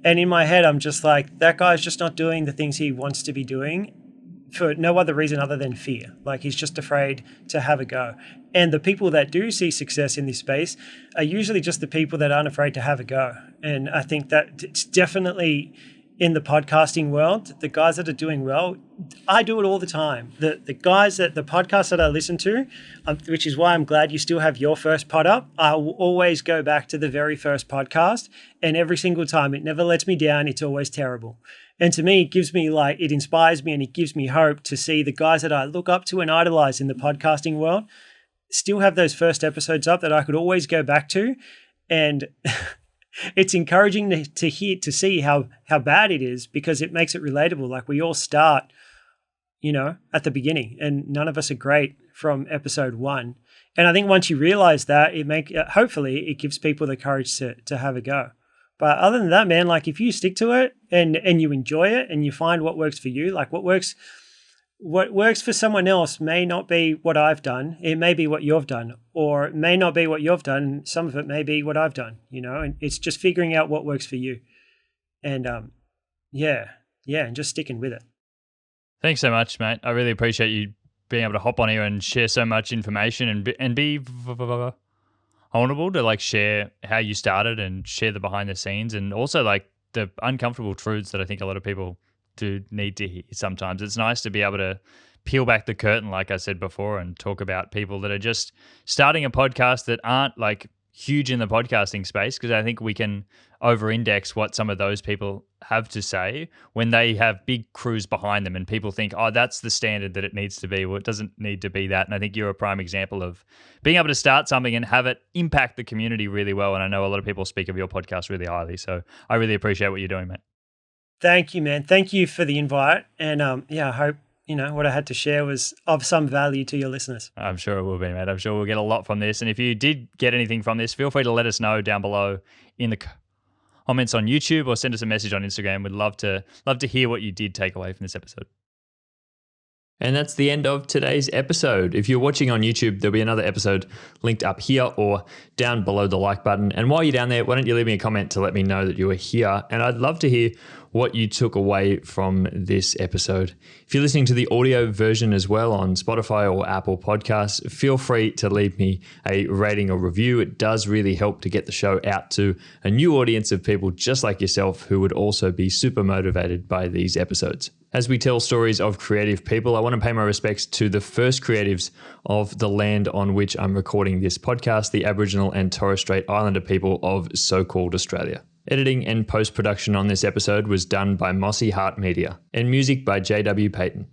And in my head, I'm just like, that guy's just not doing the things he wants to be doing for no other reason other than fear. Like he's just afraid to have a go. And the people that do see success in this space are usually just the people that aren't afraid to have a go. And I think that it's definitely in the podcasting world, the guys that are doing well, I do it all the time. The guys that the podcasts that I listen to, which is why I'm glad you still have your first pod up. I will always go back to the very first podcast, and every single time it never lets me down. It's always terrible. And to me, it gives me it inspires me and it gives me hope to see the guys that I look up to and idolize in the podcasting world still have those first episodes up that I could always go back to. And it's encouraging to see how bad it is, because it makes it relatable. Like we all start, at the beginning, and none of us are great from episode 1. And I think once you realize that, hopefully it gives people the courage to have a go. But other than that, man, like if you stick to it and you enjoy it and you find what works for you, like what works for someone else may not be what I've done. It may be what you've done, or it may not be what you've done. Some of it may be what I've done, and it's just figuring out what works for you. And and just sticking with it. Thanks so much, mate. I really appreciate you being able to hop on here and share so much information and be vulnerable to share how you started and share the behind the scenes, and also the uncomfortable truths that I think a lot of people do need to hear sometimes. It's nice to be able to peel back the curtain, like I said before, and talk about people that are just starting a podcast that aren't huge in the podcasting space, because I think we can over-index what some of those people have to say when they have big crews behind them and people think, oh, that's the standard that it needs to be. Well, it doesn't need to be that. And I think you're a prime example of being able to start something and have it impact the community really well. And I know a lot of people speak of your podcast really highly. So I really appreciate what you're doing, mate. Thank you, man. Thank you for the invite. And I hope, what I had to share was of some value to your listeners. I'm sure it will be, mate. I'm sure we'll get a lot from this. And if you did get anything from this, feel free to let us know down below in the comments on YouTube, or send us a message on Instagram. We'd love to hear what you did take away from this episode. And that's the end of today's episode. If you're watching on YouTube, there'll be another episode linked up here or down below the like button. And while you're down there, why don't you leave me a comment to let me know that you were here? And I'd love to hear what you took away from this episode. If you're listening to the audio version as well on Spotify or Apple Podcasts, feel free to leave me a rating or review. It does really help to get the show out to a new audience of people just like yourself who would also be super motivated by these episodes. As we tell stories of creative people, I want to pay my respects to the first creatives of the land on which I'm recording this podcast, the Aboriginal and Torres Strait Islander people of so-called Australia. Editing and post-production on this episode was done by Mossy Media, and music by JW Payton.